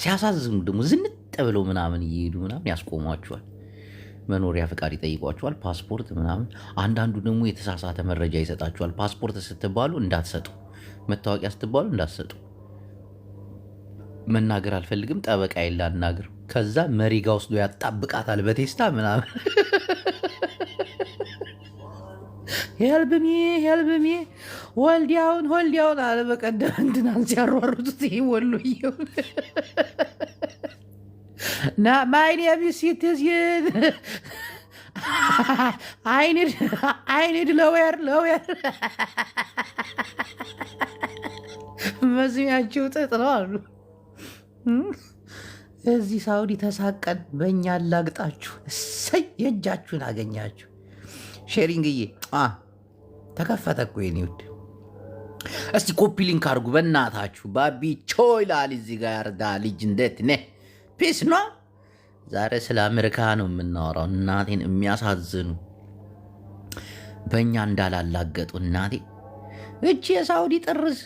ሲያሳዝኑ ደግሞ ዝንጥ ብለው ምናምን እየሄዱ ምናምን ያስቆሟቸዋል። መኖሪያ ፈቃድ ይጠይቋቸዋል፣ ፓስፖርት ምናምን። አንዳንዱ ደግሞ የተሳሳተ መረጃ ይሰጣቸዋል። ፓስፖርት ስትባሉ እንዳትሰጡ፣ መታወቂያ ስትባሉ እንዳትሰጡ። መናገር አልፈልግም፣ ጠበቃ ላናግር። ከዛ መሪጋ ወስዶ ያጣብቃታል በቴስታ ምናምን። ሄልብሚ ሄልብሚ ወልዲያውን አለ። በቀደም እንትናን ሲያሯሩቱት ይህ ወሎየውን ማይ ኔም ኢዝ ሲቲዝን አይ ኒድ ሎዌር መስሚያቸው ጥጥ ነው አሉ። እዚህ ሳውዲ ተሳቀን በእኛ አላግጣችሁ እሰይ የእጃችሁን አገኛችሁ። ሼሪንግዬ ተከፈተ እኮ የኔ ውድ። እስቲ ኮፒ ሊንክ አድርጉ በእናታችሁ። ባቢ ቾ ይላል እዚህ ጋር ያርዳ ልጅ እንዴት ነ ፒስ ነው። ዛሬ ስለ አሜሪካ ነው የምናወራው። እናቴን የሚያሳዝኑ በእኛ እንዳላላገጡ እናቴ። እቺ የሳውዲ ጥርዝ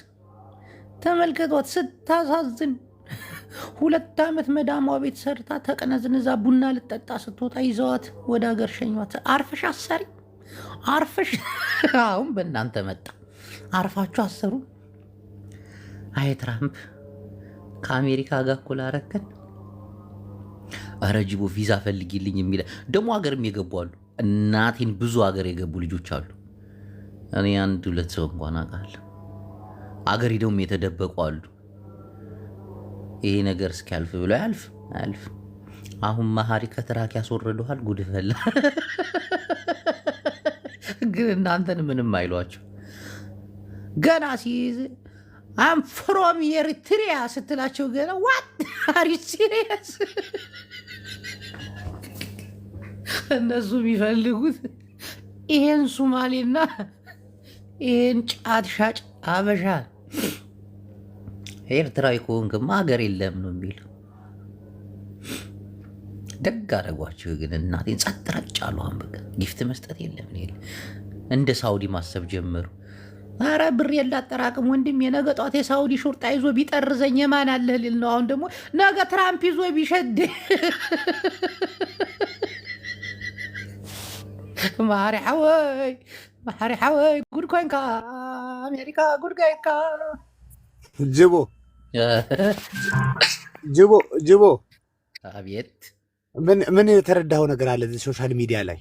ተመልከቷት ስታሳዝን። 2 ዓመት መዳሟ ቤት ሰርታ ተቀነዝንዛ ቡና ልጠጣ ስትወጣ ይዘዋት ወደ ሀገር ሸኟት። አርፈሽ አሰሪ አርፈሽ። አሁን በእናንተ መጣ። አርፋችሁ አሰሩ። አይ ትራምፕ ከአሜሪካ ጋር እኮ ላረከን። ኧረ ጅቦ ቪዛ ፈልጊልኝ የሚለ ደግሞ ሀገርም የገቡ አሉ። እናቴን ብዙ ሀገር የገቡ ልጆች አሉ። እኔ 1-2 ሰው እንኳን አውቃለሁ። አገር ሄደውም የተደበቁ አሉ። ይሄ ነገር እስኪያልፍ ብሎ አያልፍ። አሁን መሀሪ ከትራክ ያስወርደዋል። ጉድ ፈላ። ግን እናንተን ምንም አይሏቸው። ገና ሲይዝ አም ፍሮም ኤሪትሪያ ስትላቸው ገና ዋት አር ዩ ሲሪየስ? እነሱ የሚፈልጉት ይሄን ሱማሌና ይሄን ጫት ሻጭ አበሻ። ኤርትራዊ ከሆንክማ ሀገር የለም ነው የሚለው። ደግ አደረጓቸው። ግን እናቴን ጸጥ ረጭ አሉ። አሁን በቃ ጊፍት መስጠት የለም እንደ ሳውዲ ማሰብ ጀመሩ። አረ ብር የላጠራቅም ወንድም። የነገ ጧት የሳውዲ ሹርጣ ይዞ ቢጠርዘኝ የማን አለህ ሊል ነው። አሁን ደግሞ ነገ ትራምፕ ይዞ ቢሸድ ማሪ ሐወይ ጉድ ኮይንካ አሜሪካ ጉድ ኮይንካ። ጅቦ አቤት። ምን የተረዳኸው ነገር አለ እዚህ ሶሻል ሚዲያ ላይ?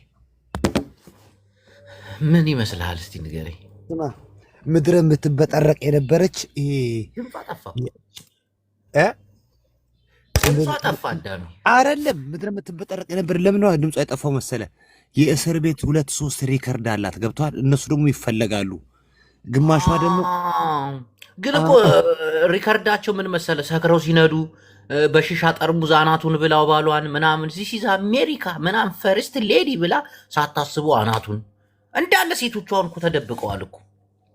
ምን ይመስልሃል? እስቲ ንገረኝ። ምድረ የምትበጠረቅ የነበረች አይደለም። ምድረ የምትበጠረቅ የነበር ለምን ድምጿ የጠፋው መሰለ? የእስር ቤት 2-3 ሪከርድ አላት። ገብተዋል። እነሱ ደግሞ ይፈለጋሉ። ግማሿ ደግሞ ግን እኮ ሪከርዳቸው ምን መሰለ? ሰክረው ሲነዱ በሽሻ ጠርሙዝ አናቱን ብላው ባሏን ምናምን ዚስ አሜሪካ ምናምን ፈርስት ሌዲ ብላ ሳታስቡ አናቱን እንዳለ ሴቶቿን እኮ ተደብቀዋል እኮ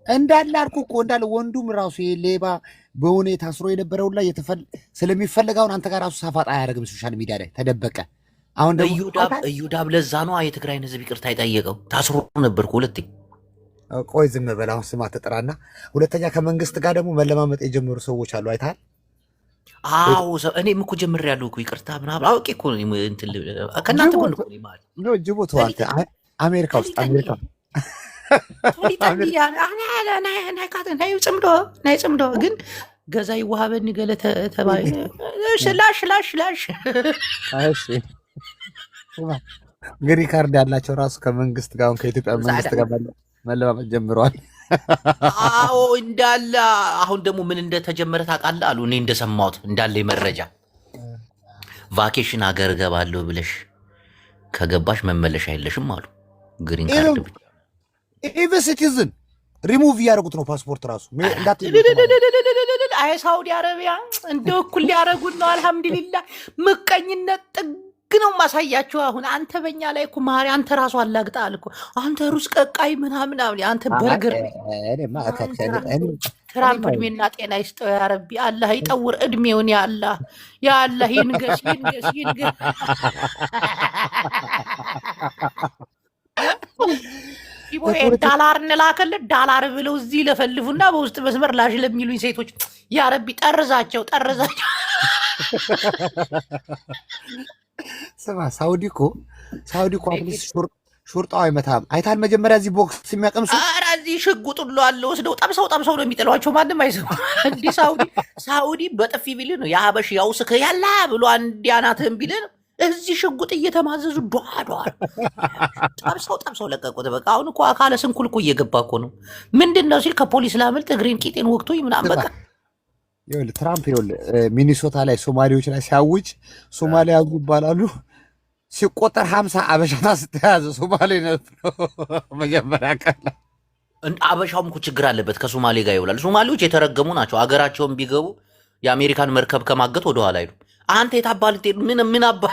እንዳለ አልኩ እኮ እንዳለ ወንዱም ራሱ ሌባ በሆነ ታስሮ የነበረው ላይ ስለሚፈለጋውን አንተ ጋር ራሱ ሳፋጣ አያደርግም። ሶሻል ሚዲያ ላይ ተደበቀ። አሁን ደግሞ እዩዳብ ለዛ ነው የትግራይን ህዝብ ይቅርታ የጠየቀው። ታስሮ ነበር እኮ 2 ቆይ ዝም በል። አሁን ስማ ተጠራና፣ ሁለተኛ ከመንግስት ጋር ደግሞ መለማመጥ የጀመሩ ሰዎች አሉ። አይተሃል? አዎ እኔም እኮ ጀምሬያለሁ እኮ ይቅርታ ምናምን አውቄ እኮ ከእናንተ ጎን እኮ ነው። ጅቦ ተዋልተ አሜሪካ ውስጥ አሜሪካ ናይ ፅምዶ ግን ገዛ ይዋሃበኒ ገለ ተባይ ላሽ ግሪ ካርድ ያላቸው ራሱ ከመንግስት ጋር ከኢትዮጵያ መንግስት ጋር መለማመጥ ጀምረዋል። አዎ እንዳለ አሁን ደግሞ ምን እንደተጀመረ ታውቃለህ አሉ። እኔ እንደሰማሁት እንዳለ መረጃ ቫኬሽን ሀገር እገባለሁ ብለሽ ከገባሽ መመለሻ የለሽም አሉ። ግሪን ካርድ ብቻ ኢቨን ሲቲዝን ሪሙቭ እያደረጉት ነው ፓስፖርት ራሱ። አይ ሳውዲ አረቢያ እንደ እኩል ሊያደርጉት ነው። አልሐምዱሊላህ ምቀኝነት ጥግ ነው ማሳያችሁ። አሁን አንተ በእኛ ላይ እኮ ማሪ አንተ ራሱ አላግጣል እኮ አንተ ሩስ ቀቃይ ምናምን አንተ በርገር። ትራምፕ እድሜና ጤና ይስጠው ያ ረቢ። አላህ ይጠውር እድሜውን። ያ አላህ ይንገስ። ጂቦዬ ዳላር እንላከልህ ዳላር ብለው እዚህ ለፈልፉና በውስጥ መስመር ላሽ ለሚሉኝ ሴቶች ያ ረቢ ጠርዛቸው። ስማ ሳውዲ እኮ አትሊስት ሹርጣው አይመታም። አይታል መጀመሪያ እዚህ ቦክስ የሚያቀምሱ ኧረ እዚህ ሽጉጥ ሁሉ አለ ወስደው ጠብሰው ነው የሚጥሏቸው። ማንም አይሰማ። እንዲህ ሳውዲ በጥፊ ቢልህ ነው የሀበሽ ያው ስከ ያላ ብሎ አንድ አናትህን ቢልህ ነው እዚህ ሽጉጥ እየተማዘዙ ዷ ጠብሰው ለቀቁት። በቃ አሁን እኮ አካለ ስንኩል እኮ እየገባ እኮ ነው። ምንድን ነው ሲል ከፖሊስ ላመልጥ እግሬን ቂጤን ወቅቶኝ ምናምን በቃ ይኸውልህ ትራምፕ ሚኒሶታ ላይ ሶማሌዎች ላይ ሲያውጅ ሶማሌ ያዙ ይባላሉ። ሲቆጠር 50 አበሻ ስተያዘ ሶማሌ ነው መጀመሪያ ቀን። አበሻውም እኮ ችግር አለበት ከሶማሌ ጋር ይውላል። ሶማሌዎች የተረገሙ ናቸው። አገራቸውን ቢገቡ የአሜሪካን መርከብ ከማገት ወደኋላ አይሉ። አንተ የታባል ምን አባ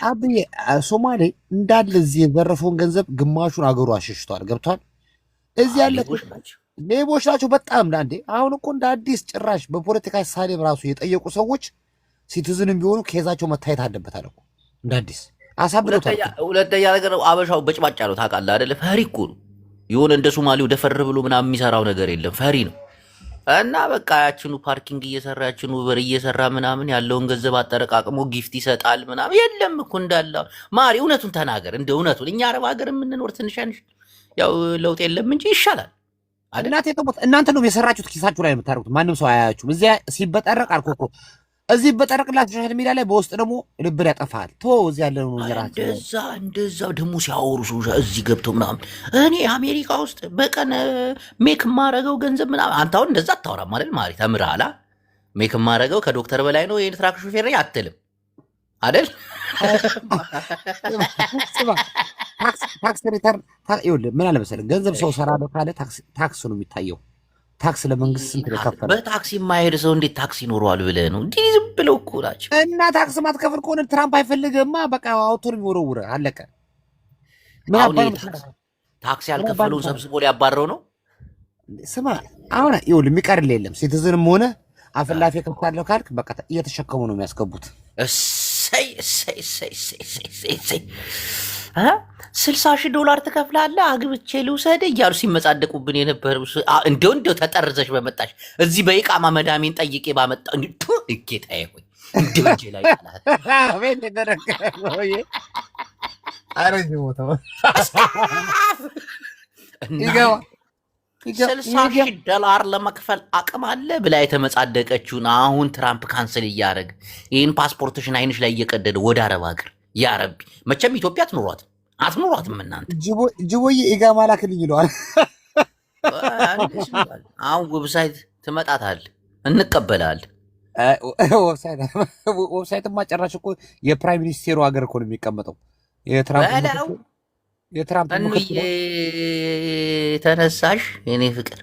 አብዬ ሶማሌ እንዳለ እዚህ የዘረፈውን ገንዘብ ግማሹን አገሩ አሸሽቷል። ገብቷል። እዚህ ያለ ሌቦች ናቸው በጣም ዳንዴ። አሁን እኮ እንደ አዲስ ጭራሽ በፖለቲካ ሳሌም ራሱ የጠየቁ ሰዎች ሲቲዝንም ቢሆኑ ኬዛቸው መታየት አለበት አለ እኮ እንደ አዲስ አሳብለውታል። ሁለተኛ ነገር አበሻው በጭባጭ ያለው ታውቃለህ አይደለ? ፈሪ እኮ ነው። የሆነ እንደ ሶማሌው ደፈር ብሎ ምናምን የሚሰራው ነገር የለም። ፈሪ ነው። እና በቃ ያችኑ ፓርኪንግ እየሰራ ያችኑ በር እየሰራ ምናምን ያለውን ገንዘብ አጠረቃቅሞ ጊፍት ይሰጣል ምናምን። የለም እኮ እንዳለ ማሪ እውነቱን ተናገር። እንደ እውነቱን እኛ አረብ ሀገር የምንኖር ትንሽ ያው ለውጥ የለም እንጂ ይሻላል። እናንተ ነው የሰራችሁት፣ ኪሳችሁ ላይ የምታደርጉት። ማንም ሰው አያያችሁም። እዚያ ሲበጠረቅ አልኩ እኮ እዚህ በጠረቅላችሁ ሶሻል ሚዲያ ላይ በውስጥ ደግሞ ልብን ያጠፋል። እዚህ ያለ ነው እንደዛ ደግሞ ሲያወሩ እዚህ ገብተው ምናምን እኔ አሜሪካ ውስጥ በቀን ሜክ የማረገው ገንዘብ ምናምን። አንተ አሁን እንደዛ አታወራም አይደል? ማሪ ተምረሃል። ሜክ የማረገው ከዶክተር በላይ ነው የትራክ ሹፌር ነኝ አትልም አይደል? ታክስ ሪተርን ይኸውልህ ምን አለ መሰለህ፣ ገንዘብ ሰው ሰራለሁ ካለ ታክስ ነው የሚታየው። ታክስ ለመንግስት ስንት ከፈለ? በታክሲ የማይሄድ ሰው እንዴት ታክሲ ይኖረዋል ብለህ ነው? እንዲህ ዝም ብለው እኮ ናቸው። እና ታክስ ማትከፍል ከሆነ ትራምፕ አይፈልግማ። በቃ አውቶር የሚወረውረ አለቀ። ታክሲ ያልከፈለውን ሰብስቦ ሊያባረው ነው። ስማ አሁን ይኸውልህ የሚቀርልህ የለም። ሲቲዝንም ሆነ አፍላፊ ከፍታለሁ ካልክ በቃ እየተሸከሙ ነው የሚያስገቡት። እሰይ 60,000 ትከፍላለህ አግብቼ ልውሰድ እያሉ ሲመጻደቁብን የነበሩ እንደው ተጠርዘሽ በመጣሽ እዚህ በኢቃማ መዳሜን ጠይቄ ባመጣ ጌታዬ ሆይ እንደው እጄ ላይ $60,000 ለመክፈል አቅም አለ ብላ የተመጻደቀችውን አሁን ትራምፕ ካንስል እያደረገ ይህን ፓስፖርትሽን አይንሽ ላይ እየቀደደ ወደ አረብ ሀገር ያረቢ። መቼም ኢትዮጵያ አትኖሯትም እናንተ። ጅቦዬ ኢጋማ ላክልኝ ይለዋል። አሁን ዌብሳይት ትመጣታለህ፣ እንቀበላለን። ዌብሳይትማ ጨራሽ እኮ የፕራይም ሚኒስቴሩ ሀገር እኮ ነው የሚቀመጠው። የትራምፕ ተነሳሽ የኔ ፍቅር።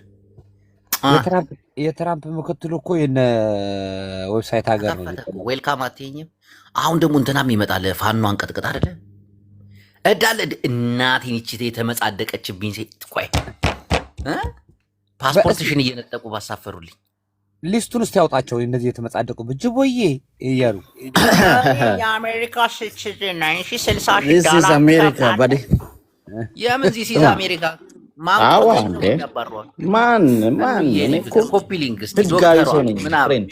የትራምፕ ምክትሉ እኮ የነ ዌብሳይት ሀገር ነው። ዌልካም አትይኝም? አሁን ደግሞ እንትናም ይመጣል። ፋኖ አንቀጥቅጥ አይደለ እዳለ እናቴን ይቺ የተመጻደቀችብኝ ሴት። ቆይ ፓስፖርትሽን እየነጠቁ ባሳፈሩልኝ። ሊስቱን እስቲ ያውጣቸው እነዚህ የተመጻደቁበት ጅቦዬ እያሉ የአሜሪካ ሲቲዝን ነኝ። $60,000 አሜሪካ ባዲ የምን ዚስ አሜሪካ ማን ኮፒ ሊንክ ህጋዊ ሰው ነኝ ፍሬንድ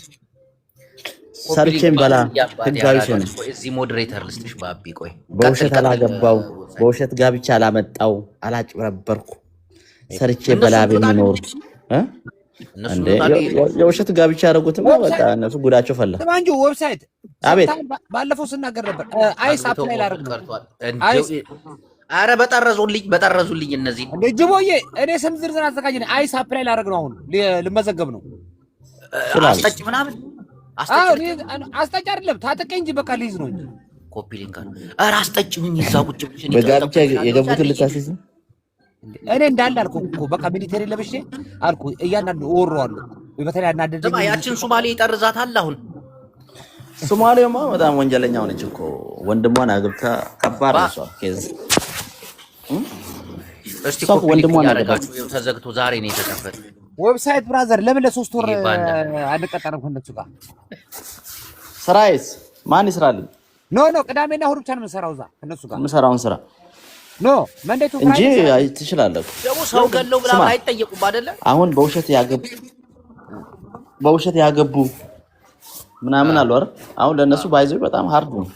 ሰርቼን በላ ህጋዊ ሰው ነኝ። እዚህ ሞዴሬተር ልስጥሽ ባቢ። ቆይ በውሸት አላገባው፣ በውሸት ጋብቻ አላመጣው፣ አላጭበረበርኩ። ሰርቼ በላ በሚኖር የውሸት ጋብቻ ያደረጉትማ በቃ እነሱ ጉዳቸው ፈላ። ማንጆ ዌብሳይት አቤት ባለፈው ስናገር ነበር። አይስ አፕላይ ላደርግ ነው። አረ በጠረዙልኝ እነዚህ ጅቦዬ እኔ ስም ዝርዝር አዘጋጅ ነኝ። አይስ አፕላይ ላደርግ ነው። አሁን ልመዘገብ ነው። አስጠጭ ምናምን አስጠጭ አይደለም ታጠቀ እንጂ በቃ ልይዝ ነው እንጂ ኮፒ ሊንክ አለ። ኧረ አስጠጭኝ እዛ ቁጭ ብለሽ በጋብቻ የገቡትን ልታስይዝ እኔ እንዳለ አልኩ እኮ በቃ ሚሊቴሪ ለብሼ አልኩ። እያንዳንዱ ወሮዋለሁ። በተለይ አናደደኝ። ያችን ሶማሌ ይጠርዛታል። አሁን ሶማሌማ በጣም ወንጀለኛ ሆነች እኮ። ወንድሟን አግብታ ከባድ ነው እሷ ኬዝ። እስቲ ኮፒ ሊንክ ያደረጋችሁ ተዘግቶ ዛሬ ነው የተከፈተ ዌብሳይት ብራዘር። ለምን ለ3 ወር አንቀጠርም ከነሱ ጋር? ስራዬስ ማን ይስራልኝ? ኖ ቅዳሜና እሑድ ብቻ ነው የምንሰራው እዛ ከነሱ ጋር የምሰራውን ስራ ኖ መንዴቱ እንጂ ትችላለህ። ደግሞ ሰው ገለው ብላ አይጠየቁም አይደለ? አሁን በውሸት ያገቡ ምናምን አሉ አይደል? አሁን ለነሱ ባይዘው በጣም ሃርድ ነው።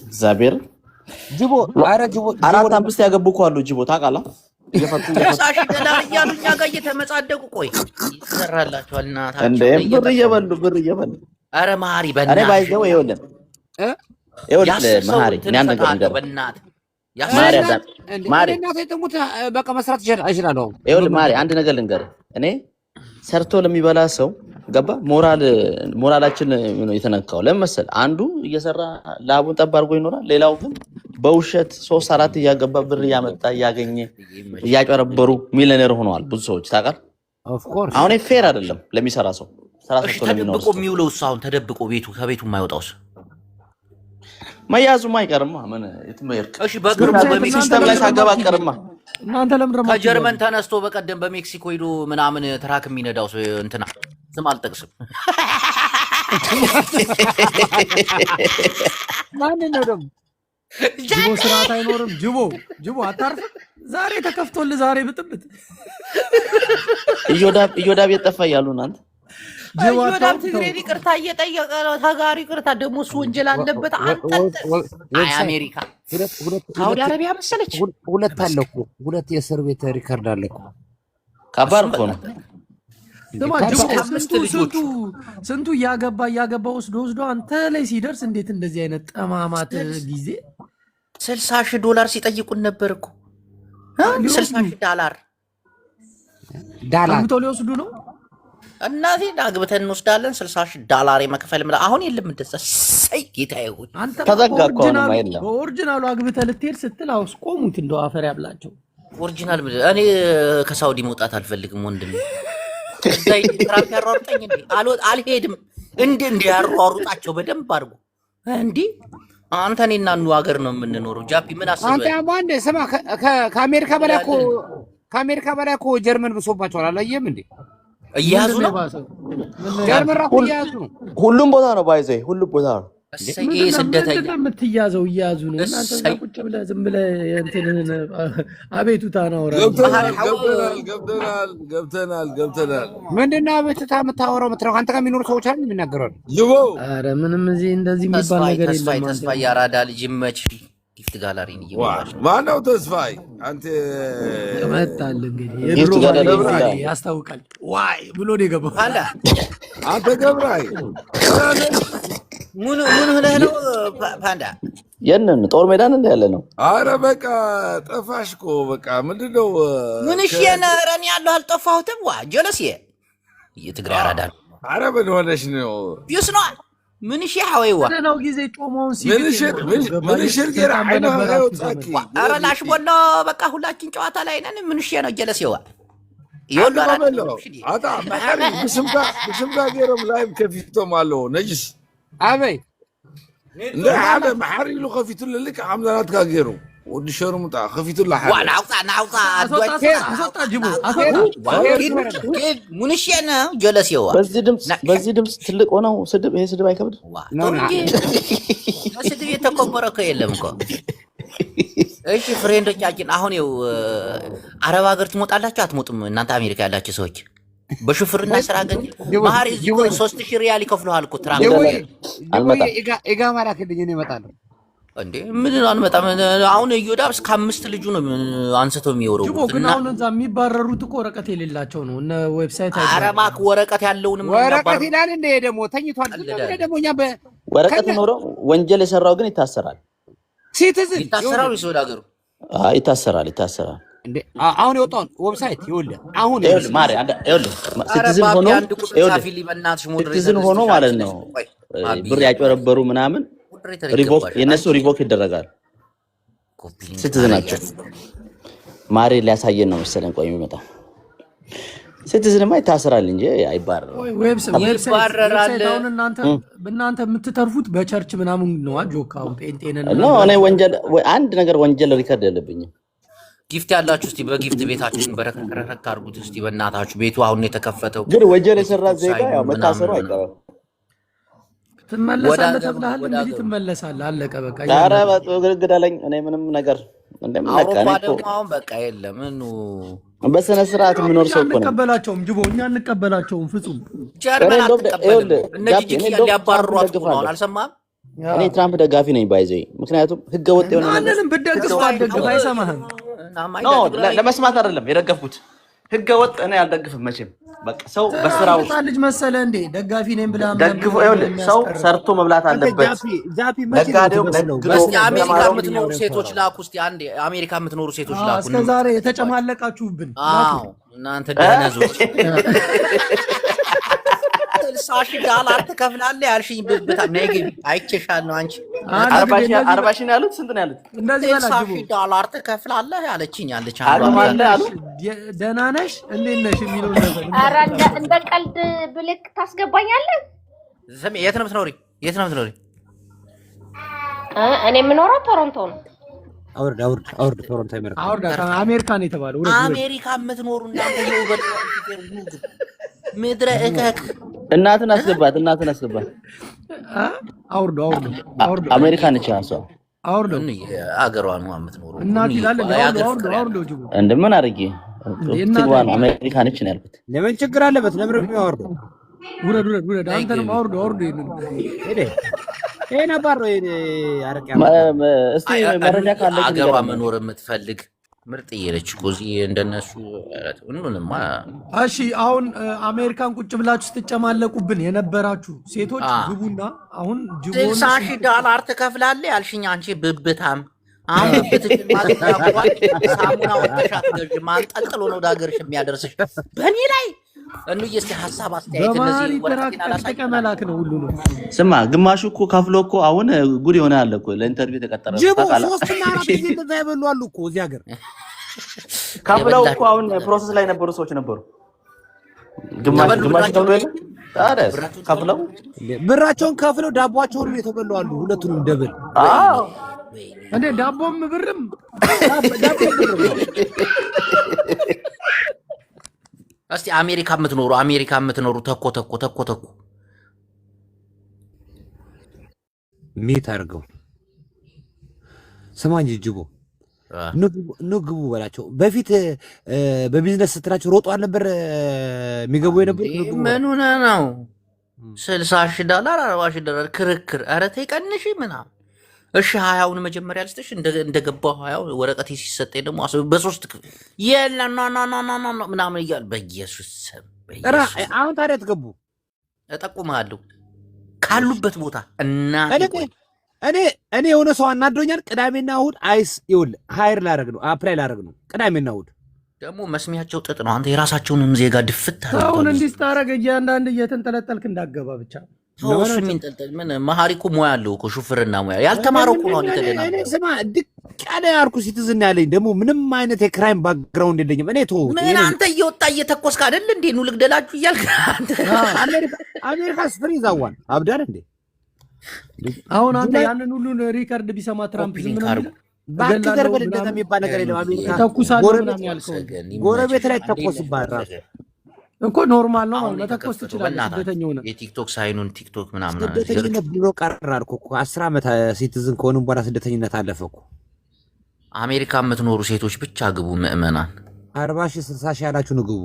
እግዚአብሔር ጅቦ አረ ጅቦ 4-5 ያገቡ እኮ አሉ። ጅቦ ታውቃለህ? ሳሽ ደላር እያሉ እኛ ጋር እየተመጻደቁ ቆይ ይሰራላችኋል። እናታችሁ እንደ ብር እየበሉ አረ ማሪ እኔ ባይዘው ይኸውልህ መሀሪ እኔ አንድ ነገር ልንገርህ ማሪ በቃ መስራት ይችላለሁ። ይኸውልህ ማሪ አንድ ነገር ልንገርህ። እኔ ሰርቶ ለሚበላ ሰው ገባ ሞራላችን የተነካው ለምን መሰለህ? አንዱ እየሰራ ላቡን ጠብ አድርጎ ይኖራል። ሌላው ግን በውሸት 3-4 እያገባ ብር እያመጣ እያገኘ እያጨረበሩ ሚሊዮነር ሆነዋል ብዙ ሰዎች ታውቃለህ። አሁን ፌር አይደለም ለሚሰራ ሰው ስራ ሰርቶ ለሚኖር ተደብቆ የሚውለው እሱ አሁን ተደብቆ ከቤቱ የማይወጣው ሰው መያዙም አይቀርማ። ምን የትምህርት እሺ በቅርቡ በሲስተም ላይ ሳገባቀርማ እናንተ ለምን ደግሞ ከጀርመን ተነስቶ በቀደም በሜክሲኮ ሄዶ ምናምን ትራክ የሚነዳው ሰው እንትና ስም አልጠቅስም። ማን ነው ደግሞ ጅቦ ስርዓት አይኖርም። ጅቦ አታርፍ። ዛሬ ተከፍቶልህ ዛሬ ብጥብጥ እዮዳብ የጠፋ እያሉ እናንተ እዮዳብ ትግሬን ይቅርታ እየጠየቀ ነው። ተጋሪ ይቅርታ ደግሞ እሱ ወንጀል አለበት። አይ አሜሪካ ሳውዲ አረቢያ መሰለች። ሁለት አለ እኮ ሁለት የእስር ቤት ሪከርድ አለ እኮ። ከባድ እኮ ነው። ስንቱ እያገባ ወስዶ አንተ ላይ ሲደርስ እንዴት እንደዚህ አይነት ጠማማት ጊዜ $60,000 ሲጠይቁን ነበር እኮ $60,000 አግብተው ሊወስዱ ነው። እናቴ አግብተን እንወስዳለን $60,000 የመክፈል አሁን የለም እንደዛ። ሰይ ጌታዬ ሆይ አንተ ተዘጋግቷል የለም በኦሪጂናሉ አግብተህ ልትሄድ ስትል አስቆሙት። እንደው አፈር ያብላቸው። ኦሪጂናል እኔ ከሳውዲ መውጣት አልፈልግም ወንድም። ከዛይ ትራክ ያሯሩጠኝ እንዴ አልሄድም እንዴ ያሯሩጣቸው በደንብ አድርጎ እንዴ አንተ እኔና ኑ ሀገር ነው የምንኖረው። ጃፒ ምን አስበህ አንተ ማንደ ስማ ከአሜሪካ በላይ እኮ ጀርመን ብሶባቸዋል። አላየህም እንዴ? እያያዙ ነው ጀርመን ራሱ እያያዙ ነው። ሁሉም ቦታ ነው ባይዘይ ሁሉም ቦታ ነው። ስደተኛ የምትያዘው እያያዙ ነው። እናንተ ቁጭ ብለህ ዝም ብለህ እንትንህን አቤቱታ ናውራ። ገብተናል። ምንድን ነው አቤቱታ የምታወራው? የምትለው አንተ ጋር የሚኖሩ ሰዎች አሉ የሚናገራሉ። ኧረ ምንም እዚህ እንደዚህ የሚባል ነገር የለም። ተስፋ ያራዳ ልጅ ይመች ጊፍት ጋላሪን እየወጣች ማነው ተስፋዬ? አንተ መጣል እንግዲህ የድሮ ያስታውቃል። ዋይ ብሎ ነው የገባው። አንተ ገብራይ ምን ሆነህ ነው ፓንዳ? የነን ጦር ሜዳን እንደ ያለ ነው። አረ በቃ ጠፋሽ እኮ በቃ ምንድነው? ምን እሺ የነረን ያለው አልጠፋሁትም። ዋ ጀለስ የትግራይ አራዳ ነው። አረ ምን ሆነሽ ነው? ይስነው ምን እሺ ሐወይዋ ነው ጊዜ ጮሞውን ምን እሺ ገራ አይና ጻቂ አረ ላሽ ወሎ በቃ ሁላችን ጨዋታ ላይ ነን። ምን እሺ ነው ጀለስ ይወሉ አራዳ አታ ማሪ ብስምጋ ገረም ላይም ከፊቶም አለው ነጅስ አበይ እንደ ሓደ ማሕሪ ኢሉ ከፊቱ ልልክ ሓምዛናት ካ ገይሩ ወዲ ሸርሙጣ ከፊቱ ላሓ ናውጣ አስወጣ ጅቡ ሙንሽና ጀለስ ይዋ በዚህ ድምፅ ትልቅ ሆነው ስድብ ይሄ ስድብ አይከብድ ስድብ የተከበረ እኮ የለም እኮ። እሺ ፍሬንዶቻችን አሁን ይኸው አረብ ሀገር ትሞጣላችሁ አትሞጡም? እናንተ አሜሪካ ያላችሁ ሰዎች በሹፍርና ስራ ገኝ ማሪ እዚህ 3000 ሪያል ይከፍሉሃል እኮ ትራንስፖርት ኢጋማ ላክልኝ እኔ እመጣለሁ። እንዴ ምን አንመጣም። አሁን እዮዳብ እስከ 5 ልጁ ነው አንስተው የሚወረው። ግን አሁን እዛ የሚባረሩት እኮ ወረቀት የሌላቸው ነው። እነ ዌብሳይት አረባክ ወረቀት ያለውንም ወረቀት ይላል እንደ ደግሞ ተኝቷል። ደግሞ እኛ ወረቀት ኖረው ወንጀል የሰራው ግን ይታሰራል። ሲቲዝን ይታሰራል ወይስ ወደ ሀገሩ? ይታሰራል። እንዴ አሁን የወጣውን ዌብሳይት ይኸውልህ፣ አሁን ማሪ ይኸውልህ ሲቲዝን ሆኖ ማለት ነው ብር ያጭበረበሩ ምናምን የነሱ ሪቮክ ይደረጋል። ሲቲዝናቸው ማሪ ሊያሳየን ነው መሰለኝ። ቆይ የሚመጣ ሲቲዝንማ ይታሰራል እንጂ አይባረርም። እናንተ የምትተርፉት በቸርች ምናምን ነው። ጆካው ጴንጤነን ነው። እኔ አንድ ነገር ወንጀል ሪከርድ የለብኝም። ጊፍት ያላችሁ እስቲ በጊፍት ቤታችሁን በረከረክ አድርጉት እስቲ በእናታችሁ። ቤቱ አሁን የተከፈተው ግን ወንጀል የሰራ ዜጋ ያው መታሰሩ አይቀርም። ትመለሳለህ ተብለሃል። እንግዲህ ትመለሳለህ። አለቀ በቃ። ኧረ ግድግዳ ላይ እኔ ምንም ነገር እንደምናቀና ደግሞ አሁን በቃ የለም በስነ ስርዓት የምኖር ሰው እኮ ነው። እንቀበላቸውም ጅቦ እኛ እንቀበላቸውም ፍጹም ጀርመን አትቀበልም። እነዚህ ሊያባርሯት ነው አልሰማህም? እኔ ትራምፕ ደጋፊ ነኝ ባይዘይ ምክንያቱም ህገ ወጥ የሆነ ማንንም ብትደግፍ አትደግፍ አይሰማህም። ለመስማት አይደለም የደገፍኩት ህገ ወጥ እኔ አልደግፍም መቼም። በቃ ሰው በስራው ልጅ መሰለ እንዴ ደጋፊ ነኝ ብላ ደግፎ ሰው ሰርቶ መብላት አለበት። ነጋዴው እስኪ አሜሪካ የምትኖሩ ሴቶች ላኩ። እስኪ አንዴ አሜሪካ የምትኖሩ ሴቶች ላኩ። እስከ ዛሬ የተጨማለቃችሁብን እናንተ ደነዞች $60 ትከፍላለህ ያልሽኝ ብብታ ነግቢ አይቼሻለሁ። አንቺ 40 ሺህ ነው ያሉት። ስንት ነው ያሉት? እንደዚህ $60 ትከፍላለህ ያለችኝ አለች። ደህና ነሽ እንዴት ነሽ የሚለው ነገር ኧረ እንደ ቀልድ ብልክ ታስገባኛለህ። የት ነው የምትኖሪ? እኔ የምኖረው ቶሮንቶ ነው። አውርድ ቶሮንቶ አሜሪካ ነው የተባለው። አሜሪካ የምትኖሩ እናንተ የውበት ምድረ እከክ እናትን አስገባት። አውርዶ አሜሪካ ነች እሷ። አውርዶ አገሯ ነው የምትኖረው እናት ይላል። አውርዶ ጅቦ እንደምን አድርጌ ትግባን አሜሪካ ነች ነው ያልኩት። ለምን ችግር አለበት? ለምን ነው ያወርዶ? ውረድ አንተንም አውርዶ ይሄ ነበር ነው አረቅ እስቲ መረጃ ካለ አገሯ መኖር የምትፈልግ ምርጥ እየለች እኮ እዚህ እንደነሱ እንኑንማ። እሺ አሁን አሜሪካን ቁጭ ብላችሁ ስትጨማለቁብን የነበራችሁ ሴቶች ግቡና አሁን $60 ትከፍላለህ ያልሽኝ አንቺ ብብታም። አሁን ብብትሽን ማግኛቋል ሳሙና ወጥሻት ገዥ ማንጠልጥሎ ነው ወደ ሀገርሽ የሚያደርስሽ በእኔ ላይ እንዬ። እስኪ ሀሳብ አስተያየት እነዚህ ወረቀት መላክ ነው ሁሉ ነው። ስማ ግማሹ እኮ ከፍሎ እኮ አሁን ጉድ የሆነ አለ እኮ ለኢንተርቪው ተቀጠረ። ጅቦ 3 እና 4 ጊዜ እንደዛ ይበሉ አሉ እኮ እዚህ ሀገር ከፍለው እኮ አሁን ፕሮሰስ ላይ ነበሩ ሰዎች ነበሩ። ግማሹ ከፍሎ የለ ታዲያስ ከፍለው ብራቸውን ከፍለው ዳቦአቸውን የተበሉ አሉ። ሁለቱንም ደብል እንዴ ዳቦም ብርም እስቲ አሜሪካ የምትኖሩ ተኮ ሚት አድርገው ስማኝ ጅቦ ንግቡ በላቸው። በፊት በቢዝነስ ስትራቸው ሮጦ አልነበር የሚገቡ የነበሩ ምን ሆነ ነው $60 $40 ክርክር። ኧረ ተይ ቀንሺ ምናምን። እሺ 20ውን መጀመሪያ ልስጥሽ እንደገባው 20 ወረቀቴ ሲሰጠኝ ደግሞ በ3 ክፍል የለ ና ምናምን እያል በኢየሱስ ስም አሁን ታዲያ ትገቡ እጠቁምሃለሁ ካሉበት ቦታ እና እኔ የሆነ ሰው አናዶኛል። ቅዳሜና እሑድ አይስ ይኸውልህ ሃይር ላደርግ ነው አፕላይ ላደርግ ነው ቅዳሜና እሑድ ደግሞ መስሚያቸው ጥጥ ነው። አንተ የራሳቸውንም ዜጋ ድፍት አለ። አሁን እንዲህ ስታረግ እያንዳንድ እየተንጠለጠልክ እንዳገባ ብቻ ሰውስ የሚንጠልጠል ምን መሀሪ እኮ ሙያ አለው እኮ ሹፍርና ሙያ ያልተማረው እኮ ነው። ይተደና እኔ ስማ ድቅ ያለ ያርኩ ሲትዝና ያለኝ ደግሞ ምንም አይነት የክራይም ባክግራውንድ የለኝም። እኔ ተው ምን አንተ እየወጣ እየተኮስክ አይደል እንዴ? ኑ ልግደላችሁ እያልክ አሜሪካ ስፍሪ ዛዋን አብዳል እንዴ? አሁን አንተ ያንን ሁሉ ሪከርድ ቢሰማ ትራምፕ ዝም ነው ባክተር በል እንደዛ የሚባል ነገር የለም። አሜሪካ ተኩሳለሁ ምናምን ያልከው ጎረቤት ላይ ተኮስባል ራሱ እኮ ኖርማል ነው። መተኮስ ትችላለህ። ስደተኛው ነው የቲክቶክ ሳይኑን ቲክቶክ ምናምን ስደተኝነት ብሎ ቀራር እኮ 10 ዓመት ሲቲዝን ከሆነም በኋላ ስደተኝነት አለፈ እኮ። አሜሪካ የምትኖሩ ሴቶች ብቻ ግቡ ምእመናን። 40 ሺህ 60 ሺህ ያላችሁ ነው ግቡ።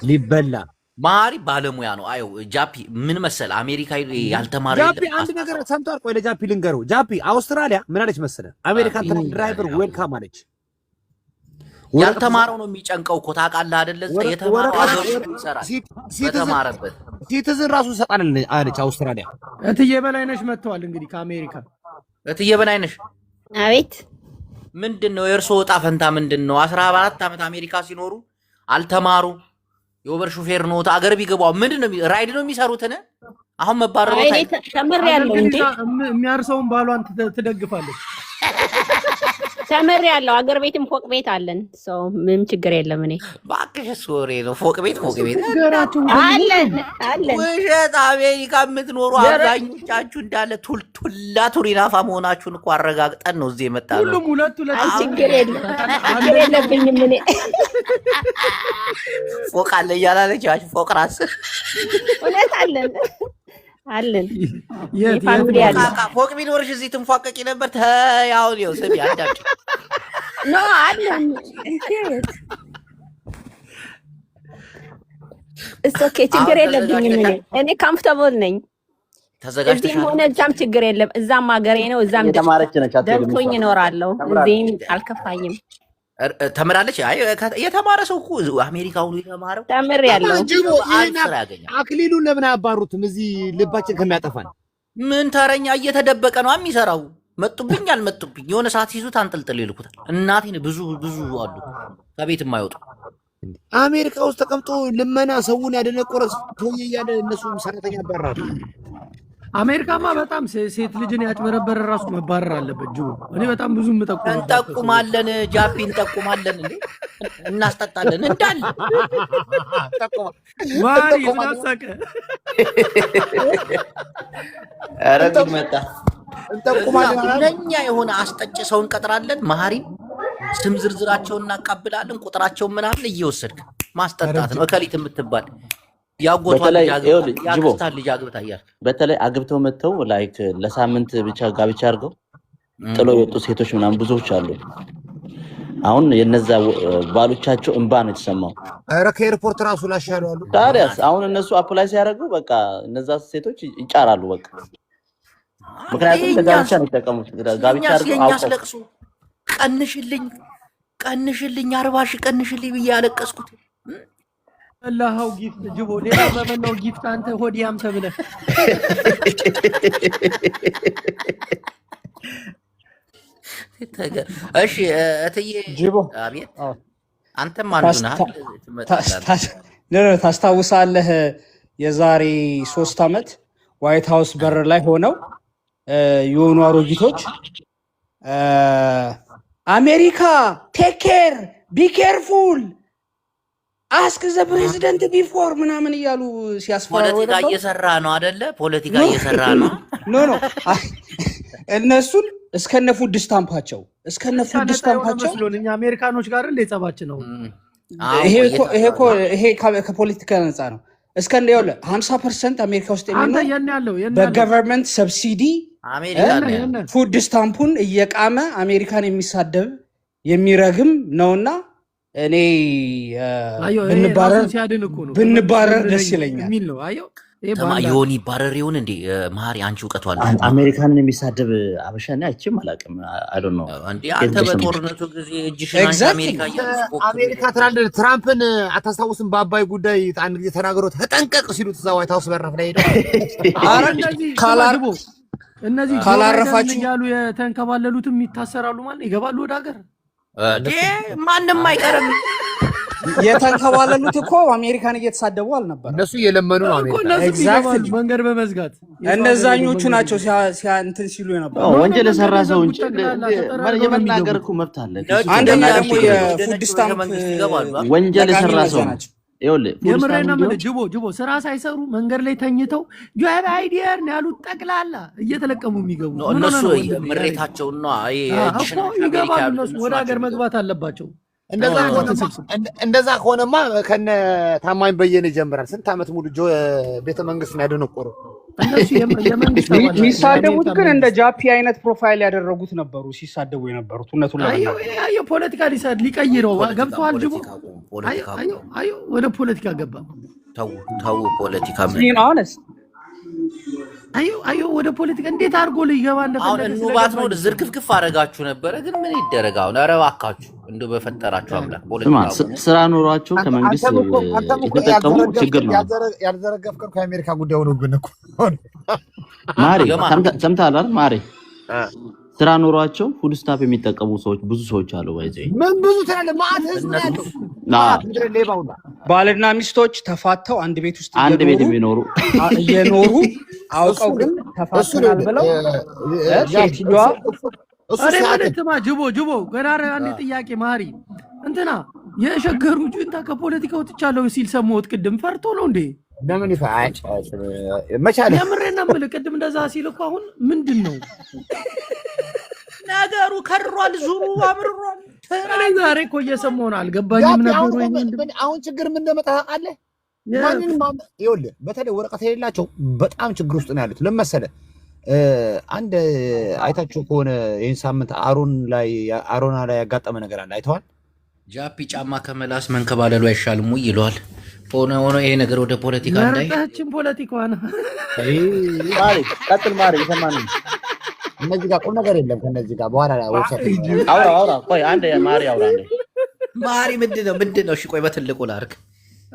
ሊበላ ማሪ ባለሙያ ነው። አዩ ጃፒ ምን መሰለ አሜሪካ ያልተማረ ጃፒ አንድ ነገር ሰምቷል። ቆይ ለጃፒ ልንገረው። ጃፒ አውስትራሊያ ምን አለች መሰለ አሜሪካ ድራይቨር ዌልካም አለች። ያልተማረው ነው የሚጨንቀው እኮ ታውቃለህ አይደለ? የተማረው አገሩ ይሰራል በተማረበት ሲቲዝን ራሱ ሰጣን አለች አውስትራሊያ። እትዬ በላይነሽ መጥተዋል እንግዲህ ከአሜሪካ። እትዬ በላይነሽ አቤት። ምንድነው የእርሶ ዕጣ ፈንታ ምንድነው? 14 ዓመት አሜሪካ ሲኖሩ አልተማሩ የኦቨር ሹፌር ነው አገር ቢገባው ምንድነው ራይድ ነው የሚሰሩትን አሁን መባረሩ ተምር ያለው እንዴ የሚያርሰውን ባሏን ትደግፋለች። ተምር ያለው አገር ቤትም ፎቅ ቤት አለን። ሰው ምንም ችግር የለም። እኔ ባክሽ ሶሪ ነው ፎቅ ቤት አለን። ውሸት አሜሪካ የምትኖሩ አብዛኞቻችሁ እንዳለ ቱልቱላ ቱሪናፋ መሆናችሁን እኮ አረጋግጠን ነው እዚህ የመጣ ነው። ሁሉም ሁለት ችግር የለብኝም። እኔ ፎቅ አለ እያላለች ፎቅ ራስ እውነት አለን። አለን የት ፋሚሊ አለ ፎቅ ቢኖርሽ እዚህ ትንፏቀቂ ነበር። ተያው ነው ስሚ አዳምጪ። ኖ አለን ኦኬ ችግር የለብኝም። እኔ ኮምፎርታብል ነኝ። እዚህም ሆነ እዛም ችግር የለም። እዛም ሀገሬ ነው። እዛም ደልቶኝ እኖራለሁ። እዚህም አልከፋኝም። ተምራለች። አይ የተማረ ሰው እኮ አሜሪካው ነው የተማረው። ተምሬያለሁ። አክሊሉን ለምን አያባሩትም? እዚህ ልባችን ከሚያጠፋን ምን ተረኛ እየተደበቀ ነው የሚሰራው። መጡብኝ አልመጡብኝ የሆነ ሰዓት ይዙት አንጠልጥል ይልኩታል። እናቴን ብዙ አሉ ከቤት የማይወጡ አሜሪካ ውስጥ ተቀምጦ ልመና ሰውን ያደነቆረ ሰውዬ እያለ እነሱ ሰራተኛ ያባራሉ። አሜሪካማ በጣም ሴት ልጅን ያጭበረበረ ራሱ መባረር አለበት። ጅቡ እኔ በጣም ብዙ እንጠቁማለን፣ ጃፒ እንጠቁማለን፣ እንዴ እናስጠጣለን እንዳለ ማሪ ምናሳቀ አረግ መጣ እንጠቁማለን። ለኛ የሆነ አስጠጭ ሰው እንቀጥራለን። መሀሪም ስም ዝርዝራቸውን እናቃብላለን። ቁጥራቸውን ምናምን እየወሰድክ ማስጠጣት ነው። እከሊት የምትባል ያጎቷል ልጅ አግብታ እያልክ በተለይ አግብተው መተው ላይክ ለሳምንት ብቻ ጋብቻ አድርገው ጥሎ የወጡ ሴቶች ምናምን ብዙዎች አሉ። አሁን የነዛ ባሎቻቸው እንባ ነው የተሰማው። ኧረ ከኤርፖርት ራሱ ላሻሉ አሉ። ታዲያስ አሁን እነሱ አፕላይ ሲያደርጉ በቃ እነዛ ሴቶች ይጫራሉ። በቃ ምክንያቱም ለጋብቻ ነው የተጠቀሙት። ጋብቻ አድርገው አውቀው ቀንሽልኝ 40 ሺህ ቀንሽልኝ ብዬ ያለቀስኩት አላህው ጊፍት ጅቦ ሌላ በበላው ጊፍት አንተ ሆዲያም ተብለህ እሺ እትዬ ጅቦ አቤት አንተም አንዱና ታስታውሳለህ? የዛሬ 3 ዓመት ዋይት ሃውስ በር ላይ ሆነው የሆኑ አሮጊቶች አሜሪካ ቴክ ኬር ቢ ኬርፉል አስክ ዘ ፕሬዚደንት ቢፎር ምናምን እያሉ ሲያስፈራሩ ፖለቲካ እየሰራ ነው አይደለ? ፖለቲካ እየሰራ ነው። ኖ እነሱን እስከነ ፉድ ስታምፓቸው እኛ አሜሪካኖች ጋር እንደ ጸባችን ነው። ይሄ ከፖለቲካ ነፃ ነው። እስከነ ይወለ 50% አሜሪካ ውስጥ የሚኖር በገቨርንመንት ሰብሲዲ ፉድ ስታምፑን እየቃመ አሜሪካን የሚሳደብ የሚረግም ነውና እኔ ብንባረር ደስ ይለኛል። ዮኒ ባረር ይሁን እንዴ መሀሪ አንቺ እውቀቱ አለ። አሜሪካንን የሚሳደብ አበሻ እና አይቼም አላውቅም። አይ ዶንት ኖ እንዴ አንተ በጦርነቱ ጊዜ እጅሽን አሜሪካ ትራምፕን አታስታውስም? በአባይ ጉዳይ አንድ ጊዜ ተናግሮ ተጠንቀቅ ሲሉት እዛ ዋይት ሃውስ በራፍ ላይ ሄደው እነዚህ ካላረፋችሁ ያሉ የተንከባለሉትም ይታሰራሉ ማለት ይገባሉ ወደ ሀገር ማንም አይቀርም። የተንከባለሉት እኮ አሜሪካን እየተሳደቡ አልነበር? እነሱ እየለመኑ ነው አሜሪካ መንገድ በመዝጋት እነዛኞቹ ናቸው እንትን ሲሉ የነበረው። ወንጀል የሰራ ሰው እንጂ የመናገር እኮ መብት አለ። አንደኛ ደግሞ የፉድ ስታምፕ ወንጀል የሰራ ሰው ናቸው። የምሬና ምን ጅቦ ስራ ሳይሰሩ መንገድ ላይ ተኝተው ጆብ አይዲየር ነው ያሉት። ጠቅላላ እየተለቀሙ የሚገቡ እነሱ ምሬታቸውን ነው ይገባሉ። እነሱ ወደ ሀገር መግባት አለባቸው። እንደዛ ከሆነማ ከነ ታማኝ በየነ ይጀምራል። ስንት ዓመት ሙሉ ቤተ መንግስት ነው ያደነቆረው። የሚሳደቡት ግን እንደ ጃፒ አይነት ፕሮፋይል ያደረጉት ነበሩ ሲሳደቡ የነበሩት። እውነቱን አየሁ ፖለቲካ ሊቀይረው ገብተዋል። ጅቦ አየሁ ወደ ፖለቲካ ገባ። ተው ፖለቲካ አየሁ ወደ ፖለቲካ እንዴት አድርጎ ሊገባ እንደፈለገ ኑባት ነው። ዝርክፍክፍ አደረጋችሁ ነበረ። ግን ምን ይደረግ አሁን? ኧረ እባካችሁ እንደው በፈጠራችሁ አምላክ ስራ ኖሯቸው ከመንግስት የተጠቀሙ ችግር ነው። ያልዘረገፍከው ከአሜሪካ ጉዳይ ሆኖብን እኮ ማሪ ሰምተሃል አይደል? ማሪ ስራ ኖሯቸው ፉድ ስታፍ የሚጠቀሙ ሰዎች ብዙ ሰዎች አሉ። ባይዘይ ምን ብዙ ትላለህ? ማት ህዝብ ያለው ባልና ሚስቶች ተፋተው አንድ ቤት ውስጥ የሚኖሩ እየኖሩ አውቀው ግን ተፋተናል ብለው ሴትዮዋ ጅቦ ገና አንድ ጥያቄ ማሪ እንትና የሸገሩ ጁንታ ከፖለቲካ ወጥቻለሁ ሲል ሰማሁት። ቅድም ፈርቶ ነው እንዴ? ለምን ይፋጭ መቻለ የምሬና ምል ቅድም እንደዛ ሲል እኮ አሁን ምንድን ነው ነገሩ? ከሯል፣ ዙሩ አምርሯል። ዛሬ እኮ እየሰማሁ ነው። አልገባኝም ነበር ወይ? አሁን ችግር ምን እንደመጣ ታውቃለህ? ማንንም ይኸውልህ በተለይ ወረቀት የሌላቸው በጣም ችግር ውስጥ ነው ያሉት። ለምን መሰለህ? አንድ አይታችሁ ከሆነ ይህን ሳምንት አሮና ላይ ያጋጠመ ነገር አለ። አይተዋል? ጃፒ ጫማ ከመላስ መንከባለሉ አይሻልም ወይ ይለዋል። ሆነ ይሄ ነገር ወደ ፖለቲካ እንዳይታችን ፖለቲካ ነው። ቀጥል ማሪ የሰማነው እነዚህ ጋር ቁም ነገር የለም። ከነዚህ ጋር በኋላ አውራ ቆይ አንድ ማሪ አውራ አንዴ ማሪ ምንድን ነው? እሺ ቆይ በትልቁ ላድርግ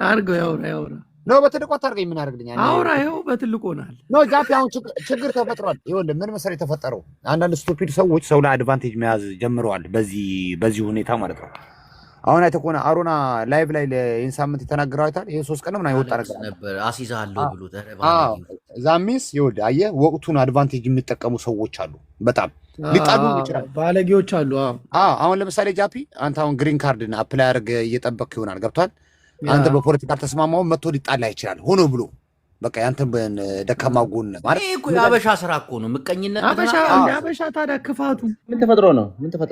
አድርገው ያውራ ነው በትልቁ አታርገኝ። ምን አድርግልኛል? አውራ ይኸው በትልቁ ሆናል። ኖ ጃፒ አሁን ችግር ተፈጥሯል። ይኸውልህ ምን መሰለህ የተፈጠረው አንዳንድ ስቱፒድ ሰዎች ሰው ላይ አድቫንቴጅ መያዝ ጀምረዋል። በዚህ ሁኔታ ማለት ነው። አሁን አይተህ ከሆነ አሮና ላይቭ ላይ ይህን ሳምንት የተናገረው አይተሃል። ይሄ 3 ቀን ምናምን የወጣ ነገር ነበር አስይዝሃለሁ ብሎ ዛሚስ ይኸውልህ አየህ ወቅቱን አድቫንቴጅ የሚጠቀሙ ሰዎች አሉ። በጣም ሊጣሉ ይችላል። ባለጌዎች አሉ። አሁን ለምሳሌ ጃፒ አንተ አሁን ግሪን ካርድን አፕላይ አድርገህ እየጠበቅህ ይሆናል። ገብቷል? አንተ በፖለቲካ ተስማማውን መጥቶ ሊጣላ ይችላል። ሆኖ ብሎ በቃ ያንተን ደካማ ጎን ማለት ይሄ እኮ የአበሻ ስራ እኮ ነው። ምቀኝነት አበሻ ታዲያ ክፋቱ ምን ተፈጥሮ